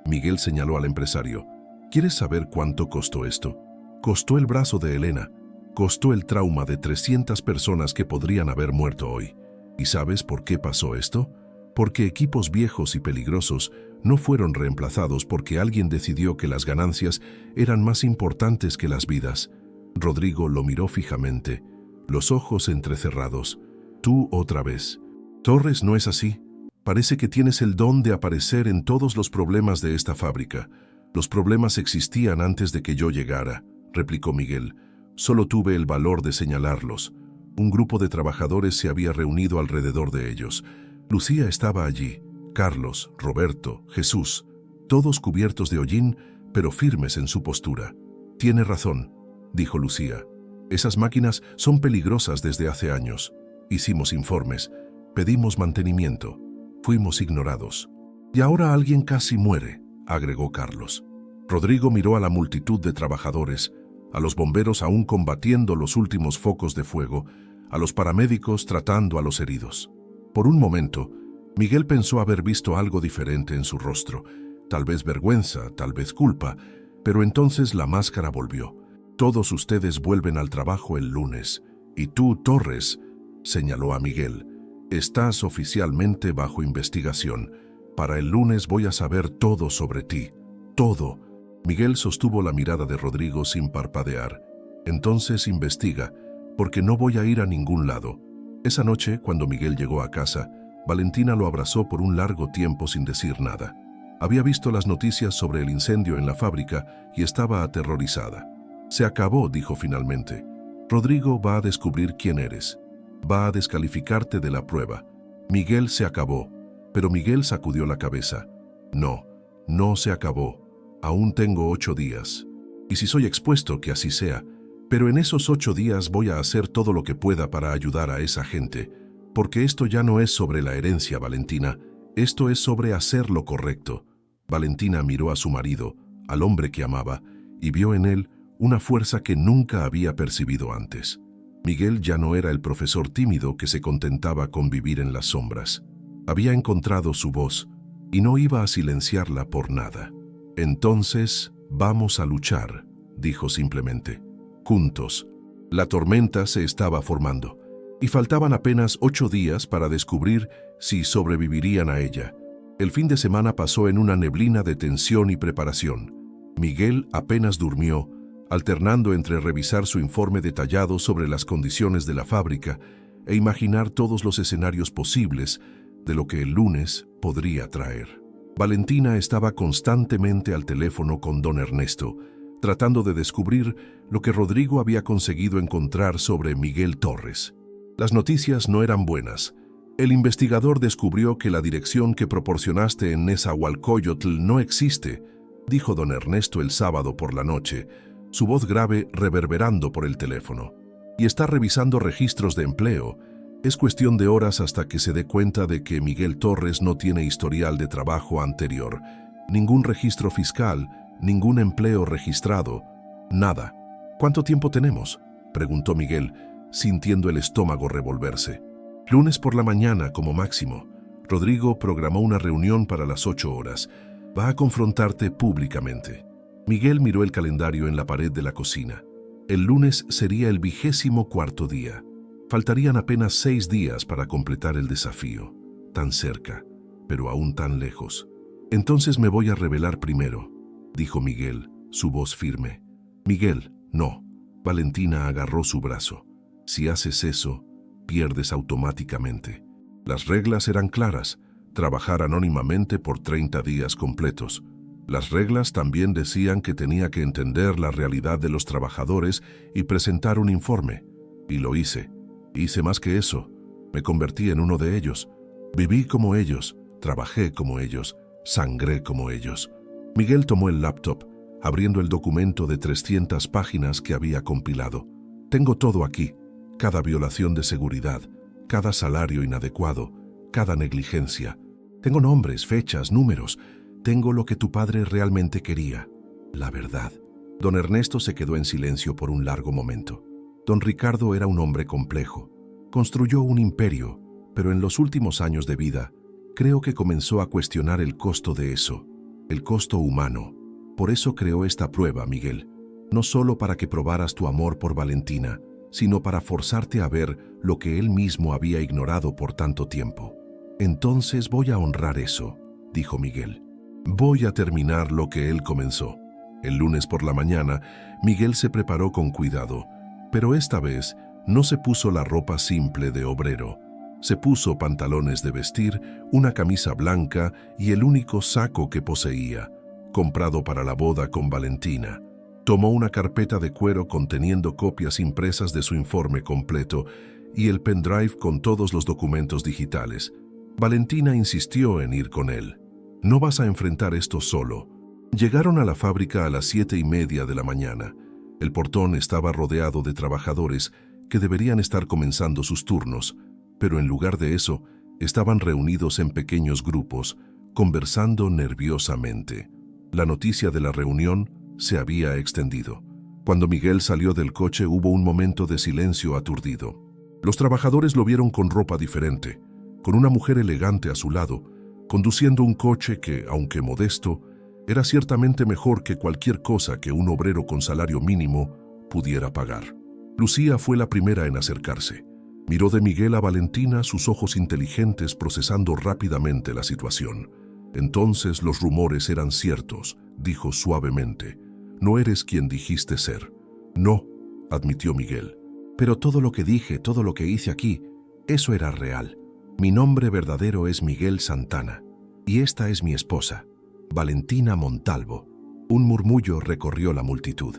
Miguel señaló al empresario, «¿quieres saber cuánto costó esto? Costó el brazo de Elena, costó el trauma de 300 personas que podrían haber muerto hoy. ¿Y sabes por qué pasó esto? Porque equipos viejos y peligrosos no fueron reemplazados porque alguien decidió que las ganancias eran más importantes que las vidas». Rodrigo lo miró fijamente, los ojos entrecerrados. «Tú otra vez. Torres, no es así. Parece que tienes el don de aparecer en todos los problemas de esta fábrica. Los problemas existían antes de que yo llegara», replicó Miguel. «Solo tuve el valor de señalarlos». Un grupo de trabajadores se había reunido alrededor de ellos. Lucía estaba allí, Carlos, Roberto, Jesús, todos cubiertos de hollín, pero firmes en su postura. «Tiene razón», dijo Lucía. «Esas máquinas son peligrosas desde hace años. Hicimos informes, pedimos mantenimiento, fuimos ignorados. Y ahora alguien casi muere», agregó Carlos. Rodrigo miró a la multitud de trabajadores, a los bomberos aún combatiendo los últimos focos de fuego, a los paramédicos tratando a los heridos. Por un momento, Miguel pensó haber visto algo diferente en su rostro, tal vez vergüenza, tal vez culpa, pero entonces la máscara volvió. «Todos ustedes vuelven al trabajo el lunes, y tú, Torres», señaló a Miguel, «estás oficialmente bajo investigación. Para el lunes voy a saber todo sobre ti, todo». Miguel sostuvo la mirada de Rodrigo sin parpadear. «Entonces investiga, porque no voy a ir a ningún lado». Esa noche, cuando Miguel llegó a casa, Valentina lo abrazó por un largo tiempo sin decir nada. Había visto las noticias sobre el incendio en la fábrica y estaba aterrorizada. «Se acabó», dijo finalmente. «Rodrigo va a descubrir quién eres. Va a descalificarte de la prueba. Miguel, se acabó». Pero Miguel sacudió la cabeza. «No, no se acabó. Aún tengo 8 días. Y si soy expuesto, que así sea. Pero en esos 8 días voy a hacer todo lo que pueda para ayudar a esa gente. Porque esto ya no es sobre la herencia, Valentina. Esto es sobre hacer lo correcto». Valentina miró a su marido, al hombre que amaba, y vio en él una fuerza que nunca había percibido antes. Miguel ya no era el profesor tímido que se contentaba con vivir en las sombras. Había encontrado su voz, y no iba a silenciarla por nada. «Entonces, vamos a luchar», dijo simplemente. «Juntos». La tormenta se estaba formando, y faltaban apenas 8 días para descubrir si sobrevivirían a ella. El fin de semana pasó en una neblina de tensión y preparación. Miguel apenas durmió, alternando entre revisar su informe detallado sobre las condiciones de la fábrica e imaginar todos los escenarios posibles de lo que el lunes podría traer. Valentina estaba constantemente al teléfono con don Ernesto, tratando de descubrir lo que Rodrigo había conseguido encontrar sobre Miguel Torres. Las noticias no eran buenas. El investigador descubrió que la dirección que proporcionaste en Nezahualcóyotl no existe, dijo don Ernesto el sábado por la noche, su voz grave reverberando por el teléfono. Y está revisando registros de empleo. Es cuestión de horas hasta que se dé cuenta de que Miguel Torres no tiene historial de trabajo anterior, ningún registro fiscal, ningún empleo registrado, nada. «¿Cuánto tiempo tenemos?», preguntó Miguel, sintiendo el estómago revolverse. «Lunes por la mañana como máximo. Rodrigo programó una reunión para las 8 horas. Va a confrontarte públicamente». Miguel miró el calendario en la pared de la cocina. El lunes sería el 24º día. Faltarían apenas 6 días para completar el desafío. Tan cerca, pero aún tan lejos. «Entonces me voy a revelar primero», dijo Miguel, su voz firme. «Miguel, no». Valentina agarró su brazo. «Si haces eso, pierdes automáticamente». Las reglas eran claras: trabajar anónimamente por 30 días completos. Las reglas también decían que tenía que entender la realidad de los trabajadores y presentar un informe. Y lo hice. Hice más que eso. Me convertí en uno de ellos. Viví como ellos, trabajé como ellos, sangré como ellos. Miguel tomó el laptop, abriendo el documento de 300 páginas que había compilado. «Tengo todo aquí, cada violación de seguridad, cada salario inadecuado, cada negligencia. Tengo nombres, fechas, números. Tengo lo que tu padre realmente quería, la verdad». Don Ernesto se quedó en silencio por un largo momento. Don Ricardo era un hombre complejo. Construyó un imperio, pero en los últimos años de vida, creo que comenzó a cuestionar el costo de eso, el costo humano. Por eso creó esta prueba, Miguel. No solo para que probaras tu amor por Valentina, sino para forzarte a ver lo que él mismo había ignorado por tanto tiempo. Entonces voy a honrar eso, dijo Miguel. Voy a terminar lo que él comenzó. El lunes por la mañana, Miguel se preparó con cuidado, pero esta vez no se puso la ropa simple de obrero. Se puso pantalones de vestir, una camisa blanca y el único saco que poseía, comprado para la boda con Valentina. Tomó una carpeta de cuero conteniendo copias impresas de su informe completo y el pendrive con todos los documentos digitales. Valentina insistió en ir con él. No vas a enfrentar esto solo. Llegaron a la fábrica a las 7:30 de la mañana. El portón estaba rodeado de trabajadores que deberían estar comenzando sus turnos, pero en lugar de eso, estaban reunidos en pequeños grupos, conversando nerviosamente. La noticia de la reunión se había extendido. Cuando Miguel salió del coche hubo un momento de silencio aturdido. Los trabajadores lo vieron con ropa diferente, con una mujer elegante a su lado, conduciendo un coche que, aunque modesto, era ciertamente mejor que cualquier cosa que un obrero con salario mínimo pudiera pagar. Lucía fue la primera en acercarse. Miró de Miguel a Valentina, sus ojos inteligentes procesando rápidamente la situación. Entonces los rumores eran ciertos, dijo suavemente. No eres quien dijiste ser. No, admitió Miguel. Pero todo lo que dije, todo lo que hice aquí, eso era real. Mi nombre verdadero es Miguel Santana, y esta es mi esposa, Valentina Montalvo. Un murmullo recorrió la multitud.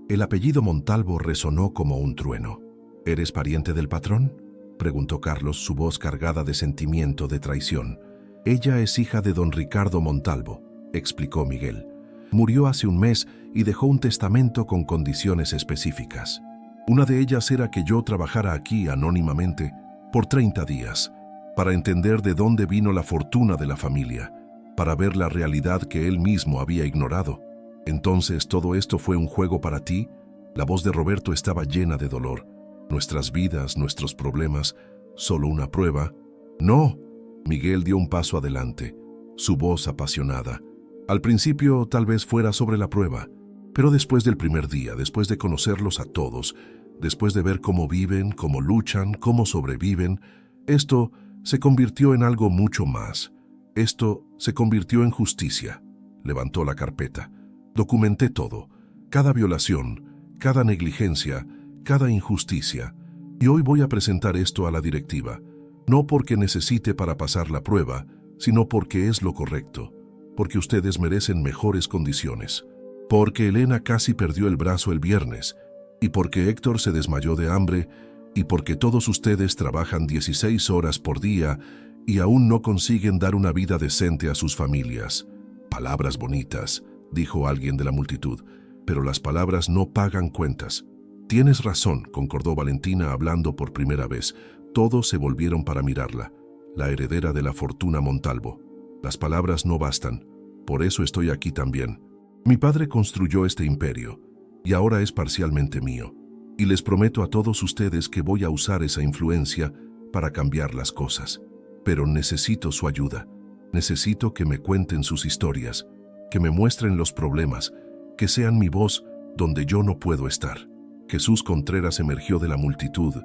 El apellido Montalvo resonó como un trueno. ¿Eres pariente del patrón?, preguntó Carlos, su voz cargada de sentimiento de traición. Ella es hija de don Ricardo Montalvo, explicó Miguel. Murió hace un mes y dejó un testamento con condiciones específicas. Una de ellas era que yo trabajara aquí anónimamente por 30 días, para entender de dónde vino la fortuna de la familia, para ver la realidad que él mismo había ignorado. Entonces, ¿todo esto fue un juego para ti? La voz de Roberto estaba llena de dolor. Nuestras vidas, nuestros problemas, solo una prueba. No. Miguel dio un paso adelante, su voz apasionada. Al principio tal vez fuera sobre la prueba, pero después del primer día, después de conocerlos a todos, después de ver cómo viven, cómo luchan, cómo sobreviven, esto se convirtió en algo mucho más. Esto se convirtió en justicia. Levantó la carpeta. Documenté todo, cada violación, cada negligencia, cada injusticia. Y hoy voy a presentar esto a la directiva, no porque necesite para pasar la prueba, sino porque es lo correcto, porque ustedes merecen mejores condiciones, porque Elena casi perdió el brazo el viernes, y porque Héctor se desmayó de hambre, y porque todos ustedes trabajan 16 horas por día y aún no consiguen dar una vida decente a sus familias. Palabras bonitas, dijo alguien de la multitud, pero las palabras no pagan cuentas. Tienes razón, concordó Valentina hablando por primera vez. Todos se volvieron para mirarla, la heredera de la fortuna Montalvo. Las palabras no bastan, por eso estoy aquí también. Mi padre construyó este imperio, y ahora es parcialmente mío. Y les prometo a todos ustedes que voy a usar esa influencia para cambiar las cosas. Pero necesito su ayuda. Necesito que me cuenten sus historias, que me muestren los problemas, que sean mi voz donde yo no puedo estar. Jesús Contreras emergió de la multitud,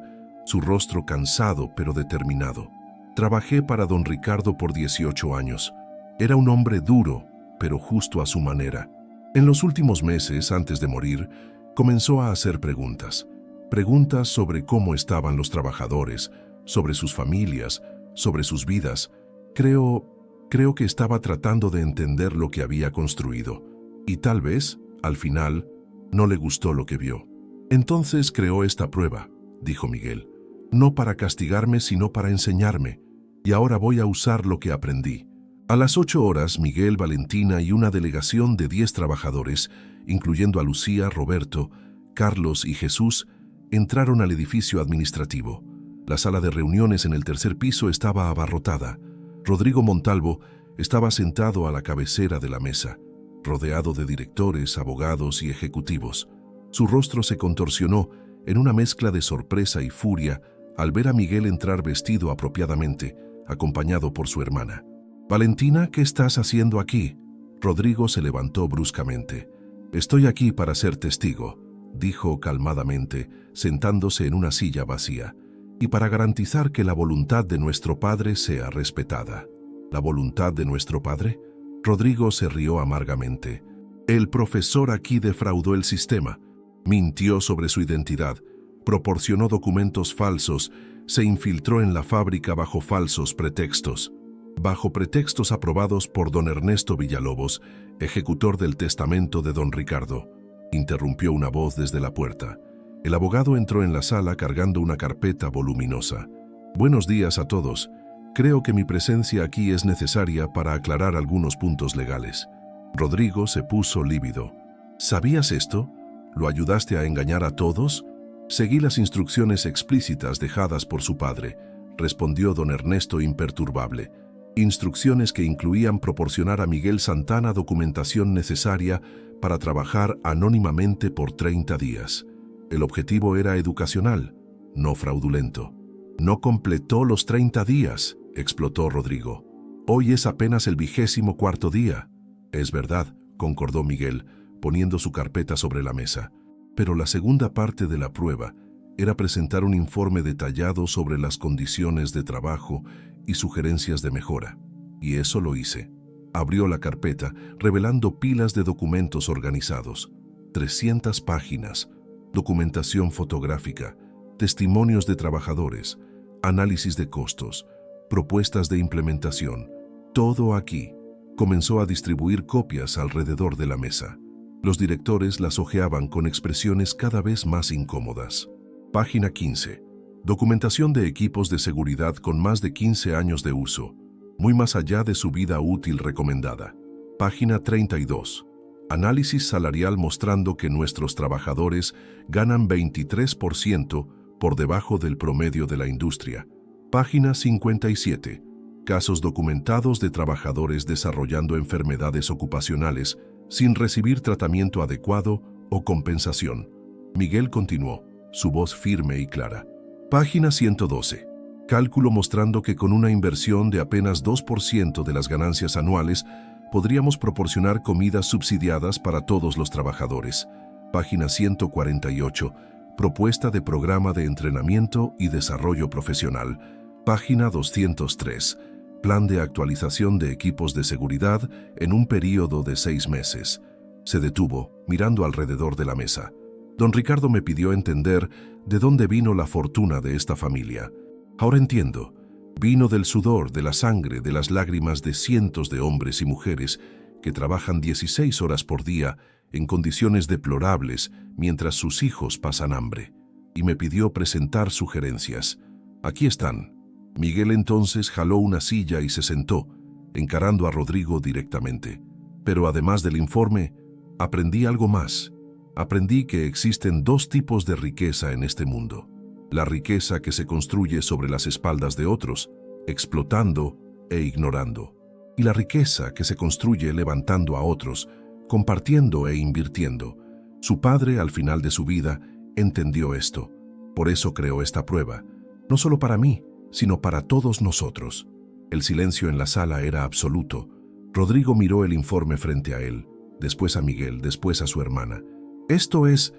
su rostro cansado pero determinado. Trabajé para don Ricardo por 18 años. Era un hombre duro, pero justo a su manera. En los últimos meses, antes de morir, comenzó a hacer preguntas. Preguntas sobre cómo estaban los trabajadores, sobre sus familias, sobre sus vidas. Creo que estaba tratando de entender lo que había construido. Y tal vez, al final, no le gustó lo que vio. Entonces creó esta prueba, dijo Miguel. No para castigarme, sino para enseñarme. Y ahora voy a usar lo que aprendí. A las 8 horas, Miguel, Valentina y una delegación de 10 trabajadores, incluyendo a Lucía, Roberto, Carlos y Jesús, entraron al edificio administrativo. La sala de reuniones en el tercer piso estaba abarrotada. Rodrigo Montalvo estaba sentado a la cabecera de la mesa. rodeado de directores, abogados y ejecutivos. Su rostro se contorsionó en una mezcla de sorpresa y furia al ver a Miguel entrar vestido apropiadamente, acompañado por su hermana. «Valentina, ¿qué estás haciendo aquí?» Rodrigo se levantó bruscamente. «Estoy aquí para ser testigo», dijo calmadamente, sentándose en una silla vacía, «y para garantizar que la voluntad de nuestro padre sea respetada». ¿La voluntad de nuestro padre? Rodrigo se rió amargamente. «El profesor aquí defraudó el sistema, mintió sobre su identidad, proporcionó documentos falsos, se infiltró en la fábrica bajo falsos pretextos. Bajo pretextos aprobados por don Ernesto Villalobos, ejecutor del testamento de don Ricardo», interrumpió una voz desde la puerta. El abogado entró en la sala cargando una carpeta voluminosa. «Buenos días a todos. Creo que mi presencia aquí es necesaria para aclarar algunos puntos legales». Rodrigo se puso lívido. «¿Sabías esto? ¿Lo ayudaste a engañar a todos?» «Seguí las instrucciones explícitas dejadas por su padre», respondió don Ernesto imperturbable. «Instrucciones que incluían proporcionar a Miguel Santana documentación necesaria para trabajar anónimamente por 30 días. El objetivo era educacional, no fraudulento». «No completó los 30 días», explotó Rodrigo. «Hoy es apenas el 24º día». «Es verdad», concordó Miguel, poniendo su carpeta sobre la mesa. «Pero la segunda parte de la prueba era presentar un informe detallado sobre las condiciones de trabajo y sugerencias de mejora. Y eso lo hice». Abrió la carpeta, revelando pilas de documentos organizados. 300 páginas, documentación fotográfica, testimonios de trabajadores, análisis de costos, propuestas de implementación. Todo aquí. Comenzó a distribuir copias alrededor de la mesa. Los directores las hojeaban con expresiones cada vez más incómodas. Página 15. Documentación de equipos de seguridad con más de 15 años de uso, muy más allá de su vida útil recomendada. Página 32. Análisis salarial mostrando que nuestros trabajadores ganan 23% por debajo del promedio de la industria. Página 57. Casos documentados de trabajadores desarrollando enfermedades ocupacionales sin recibir tratamiento adecuado o compensación. Miguel continuó, su voz firme y clara. Página 112. Cálculo mostrando que con una inversión de apenas 2% de las ganancias anuales podríamos proporcionar comidas subsidiadas para todos los trabajadores. Página 148. Propuesta de programa de entrenamiento y desarrollo profesional. Página 203. Plan de actualización de equipos de seguridad en un período de 6 meses. Se detuvo, mirando alrededor de la mesa. Don Ricardo me pidió entender de dónde vino la fortuna de esta familia. Ahora entiendo. Vino del sudor, de la sangre, de las lágrimas de cientos de hombres y mujeres que trabajan 16 horas por día en condiciones deplorables mientras sus hijos pasan hambre. Y me pidió presentar sugerencias. Aquí están. Miguel entonces jaló una silla y se sentó, encarando a Rodrigo directamente. Pero además del informe, aprendí algo más. Aprendí que existen 2 tipos de riqueza en este mundo. La riqueza que se construye sobre las espaldas de otros, explotando e ignorando. Y la riqueza que se construye levantando a otros, compartiendo e invirtiendo. Su padre, al final de su vida, entendió esto. Por eso creó esta prueba. No solo para mí, sino para todos nosotros. El silencio en la sala era absoluto. Rodrigo miró el informe frente a él, después a Miguel, después a su hermana. Esto es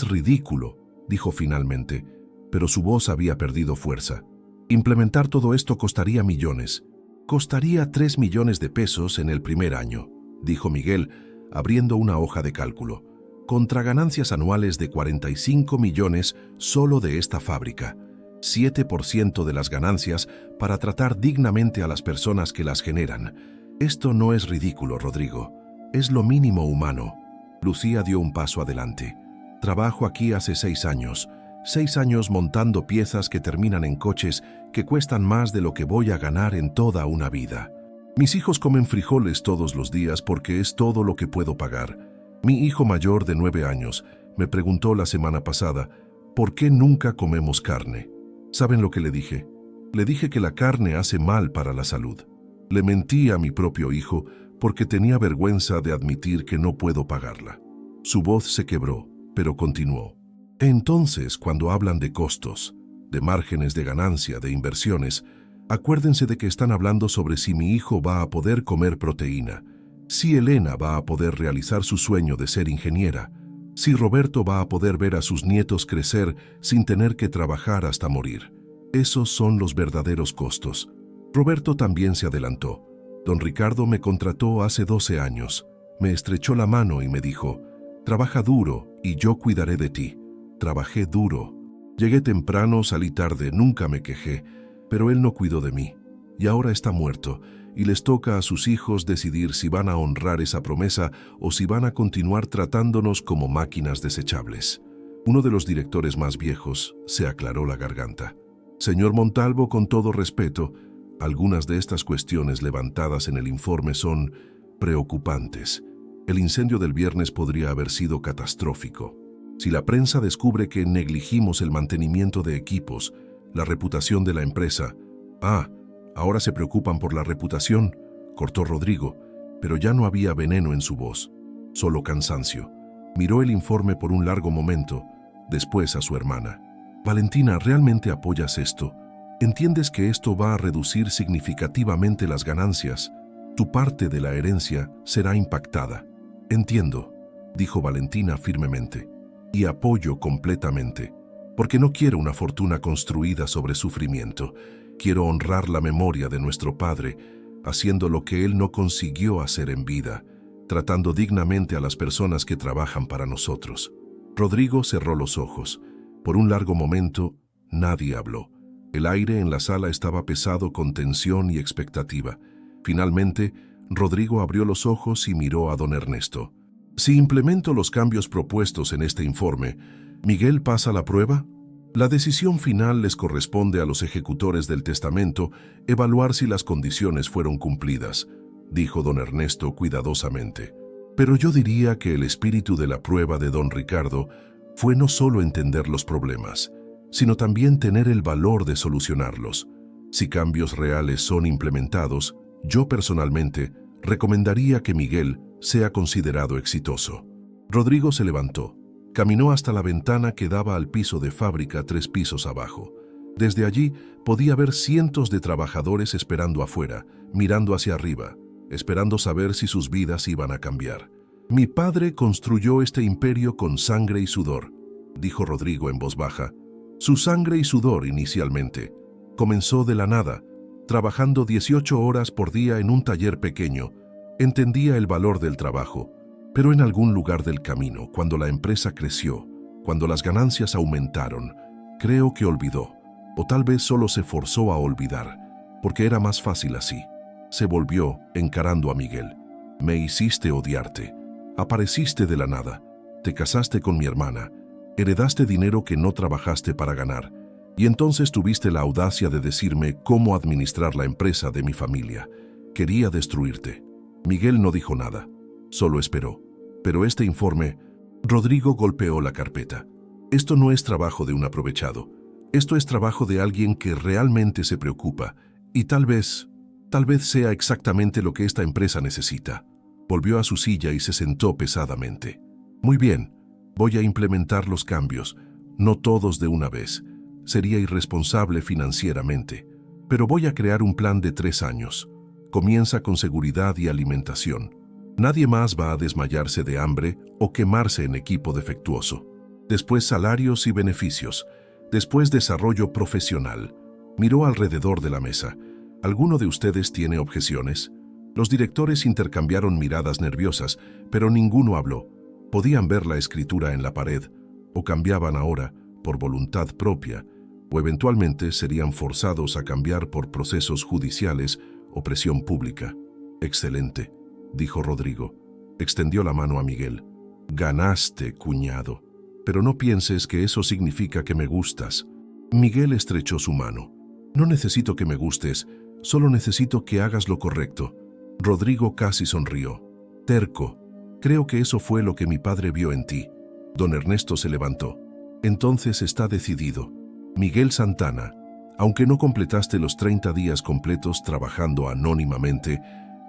ridículo», dijo finalmente, pero su voz había perdido fuerza. «Implementar todo esto costaría millones. Costaría 3 millones de pesos en el primer año», dijo Miguel, abriendo una hoja de cálculo, «contra ganancias anuales de 45 millones solo de esta fábrica. 7% de las ganancias para tratar dignamente a las personas que las generan. Esto no es ridículo, Rodrigo. Es lo mínimo humano». Lucía dio un paso adelante. «Trabajo aquí hace 6 años. 6 años montando piezas que terminan en coches que cuestan más de lo que voy a ganar en toda una vida. Mis hijos comen frijoles todos los días porque es todo lo que puedo pagar. Mi hijo mayor de 9 años me preguntó la semana pasada, ¿por qué nunca comemos carne? ¿Saben lo que le dije? Le dije que la carne hace mal para la salud. Le mentí a mi propio hijo porque tenía vergüenza de admitir que no puedo pagarla. Su voz se quebró, pero continuó. Entonces, cuando hablan de costos, de márgenes de ganancia, de inversiones, acuérdense de que están hablando sobre si mi hijo va a poder comer proteína, si Elena va a poder realizar su sueño de ser ingeniera, si Roberto va a poder ver a sus nietos crecer sin tener que trabajar hasta morir. Esos son los verdaderos costos. Roberto también se adelantó. Don Ricardo me contrató hace 12 años. Me estrechó la mano y me dijo, trabaja duro y yo cuidaré de ti. Trabajé duro. Llegué temprano, salí tarde, nunca me quejé, pero él no cuidó de mí. Y ahora está muerto, y les toca a sus hijos decidir si van a honrar esa promesa o si van a continuar tratándonos como máquinas desechables. Uno de los directores más viejos se aclaró la garganta. Señor Montalvo, con todo respeto, algunas de estas cuestiones levantadas en el informe son preocupantes. El incendio del viernes podría haber sido catastrófico. Si la prensa descubre que negligimos el mantenimiento de equipos, la reputación de la empresa... ahora se preocupan por la reputación, cortó Rodrigo, pero ya no había veneno en su voz, solo cansancio. Miró el informe por un largo momento, después a su hermana. Valentina, ¿realmente apoyas esto? ¿Entiendes que esto va a reducir significativamente las ganancias? Tu parte de la herencia será impactada. Entiendo, dijo Valentina firmemente, y apoyo completamente, porque no quiero una fortuna construida sobre sufrimiento. Quiero honrar la memoria de nuestro padre, haciendo lo que él no consiguió hacer en vida, tratando dignamente a las personas que trabajan para nosotros. Rodrigo cerró los ojos. Por un largo momento, nadie habló. El aire en la sala estaba pesado con tensión y expectativa. Finalmente, Rodrigo abrió los ojos y miró a don Ernesto. Si implemento los cambios propuestos en este informe, ¿Miguel pasa la prueba? La decisión final les corresponde a los ejecutores del testamento evaluar si las condiciones fueron cumplidas, dijo don Ernesto cuidadosamente. Pero yo diría que el espíritu de la prueba de don Ricardo fue no solo entender los problemas, sino también tener el valor de solucionarlos. Si cambios reales son implementados, yo personalmente recomendaría que Miguel sea considerado exitoso. Rodrigo se levantó. Caminó hasta la ventana que daba al piso de fábrica 3 pisos abajo. Desde allí podía ver cientos de trabajadores esperando afuera, mirando hacia arriba, esperando saber si sus vidas iban a cambiar. Mi padre construyó este imperio con sangre y sudor, dijo Rodrigo en voz baja. Su sangre y sudor inicialmente. Comenzó de la nada, trabajando 18 horas por día en un taller pequeño. Entendía el valor del trabajo. Pero en algún lugar del camino, cuando la empresa creció, cuando las ganancias aumentaron, creo que olvidó, o tal vez solo se forzó a olvidar, porque era más fácil así. Se volvió encarando a Miguel. Me hiciste odiarte. Apareciste de la nada. Te casaste con mi hermana. Heredaste dinero que no trabajaste para ganar. Y entonces tuviste la audacia de decirme cómo administrar la empresa de mi familia. Quería destruirte. Miguel no dijo nada. Solo esperó. Pero este informe... Rodrigo golpeó la carpeta. Esto no es trabajo de un aprovechado. Esto es trabajo de alguien que realmente se preocupa. Y tal vez sea exactamente lo que esta empresa necesita. Volvió a su silla y se sentó pesadamente. Muy bien, voy a implementar los cambios. No todos de una vez. Sería irresponsable financieramente. Pero voy a crear un plan de 3 años. Comienza con seguridad y alimentación. Nadie más va a desmayarse de hambre o quemarse en equipo defectuoso. Después salarios y beneficios. Después desarrollo profesional. Miró alrededor de la mesa. ¿Alguno de ustedes tiene objeciones? Los directores intercambiaron miradas nerviosas, pero ninguno habló. Podían ver la escritura en la pared, o cambiaban ahora por voluntad propia, o eventualmente serían forzados a cambiar por procesos judiciales o presión pública. Excelente, dijo Rodrigo. Extendió la mano a Miguel. Ganaste, cuñado. Pero no pienses que eso significa que me gustas. Miguel estrechó su mano. No necesito que me gustes, solo necesito que hagas lo correcto. Rodrigo casi sonrió. Terco. Creo que eso fue lo que mi padre vio en ti. Don Ernesto se levantó. Entonces está decidido. Miguel Santana, aunque no completaste los 30 días completos trabajando anónimamente,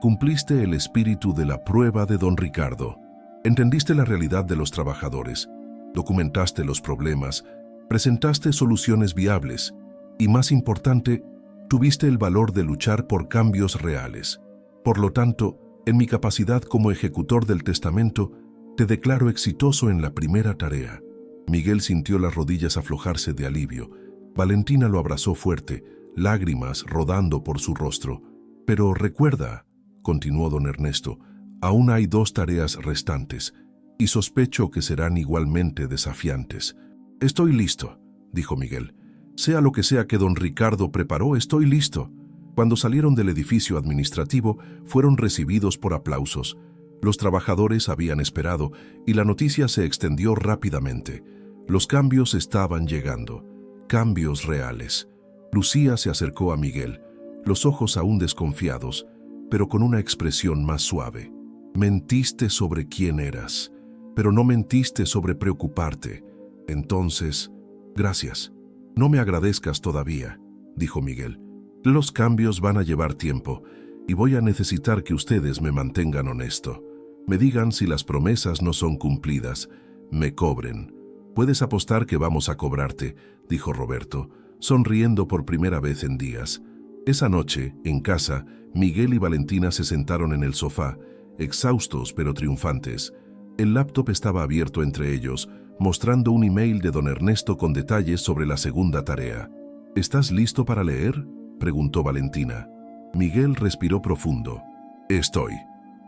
Cumpliste el espíritu de la prueba de don Ricardo. Entendiste la realidad de los trabajadores, documentaste los problemas, presentaste soluciones viables y, más importante, tuviste el valor de luchar por cambios reales. Por lo tanto, en mi capacidad como ejecutor del testamento, te declaro exitoso en la primera tarea. Miguel sintió las rodillas aflojarse de alivio. Valentina lo abrazó fuerte, lágrimas rodando por su rostro. Pero recuerda, continuó don Ernesto, aún hay 2 tareas restantes, y sospecho que serán igualmente desafiantes. Estoy listo, dijo Miguel. Sea lo que sea que don Ricardo preparó, estoy listo. Cuando salieron del edificio administrativo, fueron recibidos por aplausos. Los trabajadores habían esperado y la noticia se extendió rápidamente. Los cambios estaban llegando, cambios reales. Lucía se acercó a Miguel, los ojos aún desconfiados, pero con una expresión más suave. Mentiste sobre quién eras, pero no mentiste sobre preocuparte. Entonces, gracias. No me agradezcas todavía, dijo Miguel. Los cambios van a llevar tiempo y voy a necesitar que ustedes me mantengan honesto. Me digan si las promesas no son cumplidas, me cobren. Puedes apostar que vamos a cobrarte, dijo Roberto, sonriendo por primera vez en días. Esa noche, en casa, Miguel y Valentina se sentaron en el sofá, exhaustos pero triunfantes. El laptop estaba abierto entre ellos, mostrando un email de don Ernesto con detalles sobre la segunda tarea. ¿Estás listo para leer?, preguntó Valentina. Miguel respiró profundo. Estoy.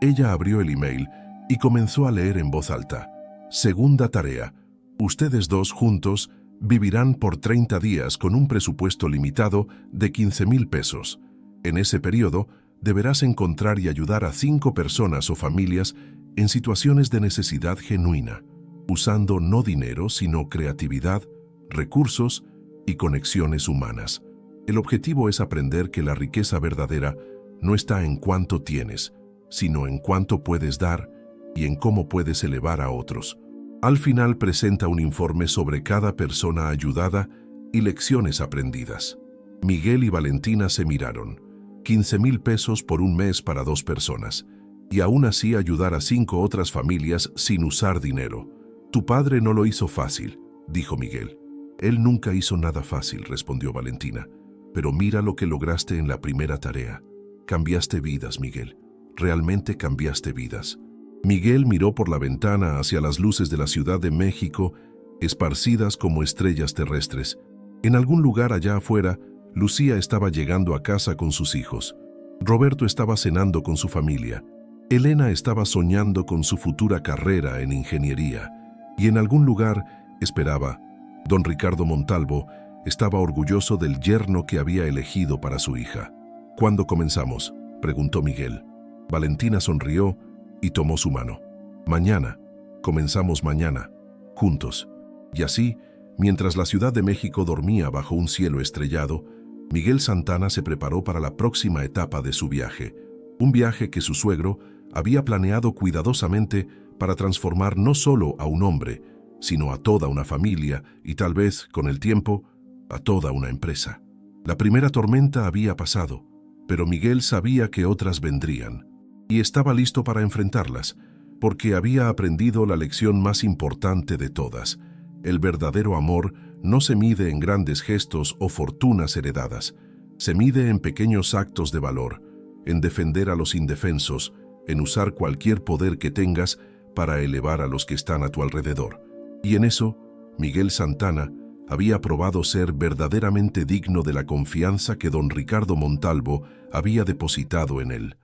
Ella abrió el email y comenzó a leer en voz alta. Segunda tarea. Ustedes 2 juntos vivirán por 30 días con un presupuesto limitado de 15,000 pesos. En ese periodo, deberás encontrar y ayudar a 5 personas o familias en situaciones de necesidad genuina, usando no dinero, sino creatividad, recursos y conexiones humanas. El objetivo es aprender que la riqueza verdadera no está en cuánto tienes, sino en cuánto puedes dar y en cómo puedes elevar a otros. Al final presenta un informe sobre cada persona ayudada y lecciones aprendidas. Miguel y Valentina se miraron. 15,000 pesos por un mes para 2 personas, y aún así ayudar a 5 otras familias sin usar dinero. Tu padre no lo hizo fácil, dijo Miguel. Él nunca hizo nada fácil, respondió Valentina. Pero mira lo que lograste en la primera tarea. Cambiaste vidas, Miguel. Realmente cambiaste vidas. Miguel miró por la ventana hacia las luces de la Ciudad de México, esparcidas como estrellas terrestres. En algún lugar allá afuera, Lucía estaba llegando a casa con sus hijos. Roberto estaba cenando con su familia. Elena estaba soñando con su futura carrera en ingeniería. Y en algún lugar, esperaba, don Ricardo Montalvo estaba orgulloso del yerno que había elegido para su hija. ¿Cuándo comenzamos?, preguntó Miguel. Valentina sonrió y tomó su mano. Mañana. Comenzamos mañana, juntos. Y así, mientras la Ciudad de México dormía bajo un cielo estrellado, Miguel Santana se preparó para la próxima etapa de su viaje. Un viaje que su suegro había planeado cuidadosamente para transformar no solo a un hombre, sino a toda una familia y tal vez, con el tiempo, a toda una empresa. La primera tormenta había pasado, pero Miguel sabía que otras vendrían, y estaba listo para enfrentarlas, porque había aprendido la lección más importante de todas. El verdadero amor no se mide en grandes gestos o fortunas heredadas, se mide en pequeños actos de valor, en defender a los indefensos, en usar cualquier poder que tengas para elevar a los que están a tu alrededor. Y en eso, Miguel Santana había probado ser verdaderamente digno de la confianza que don Ricardo Montalvo había depositado en él.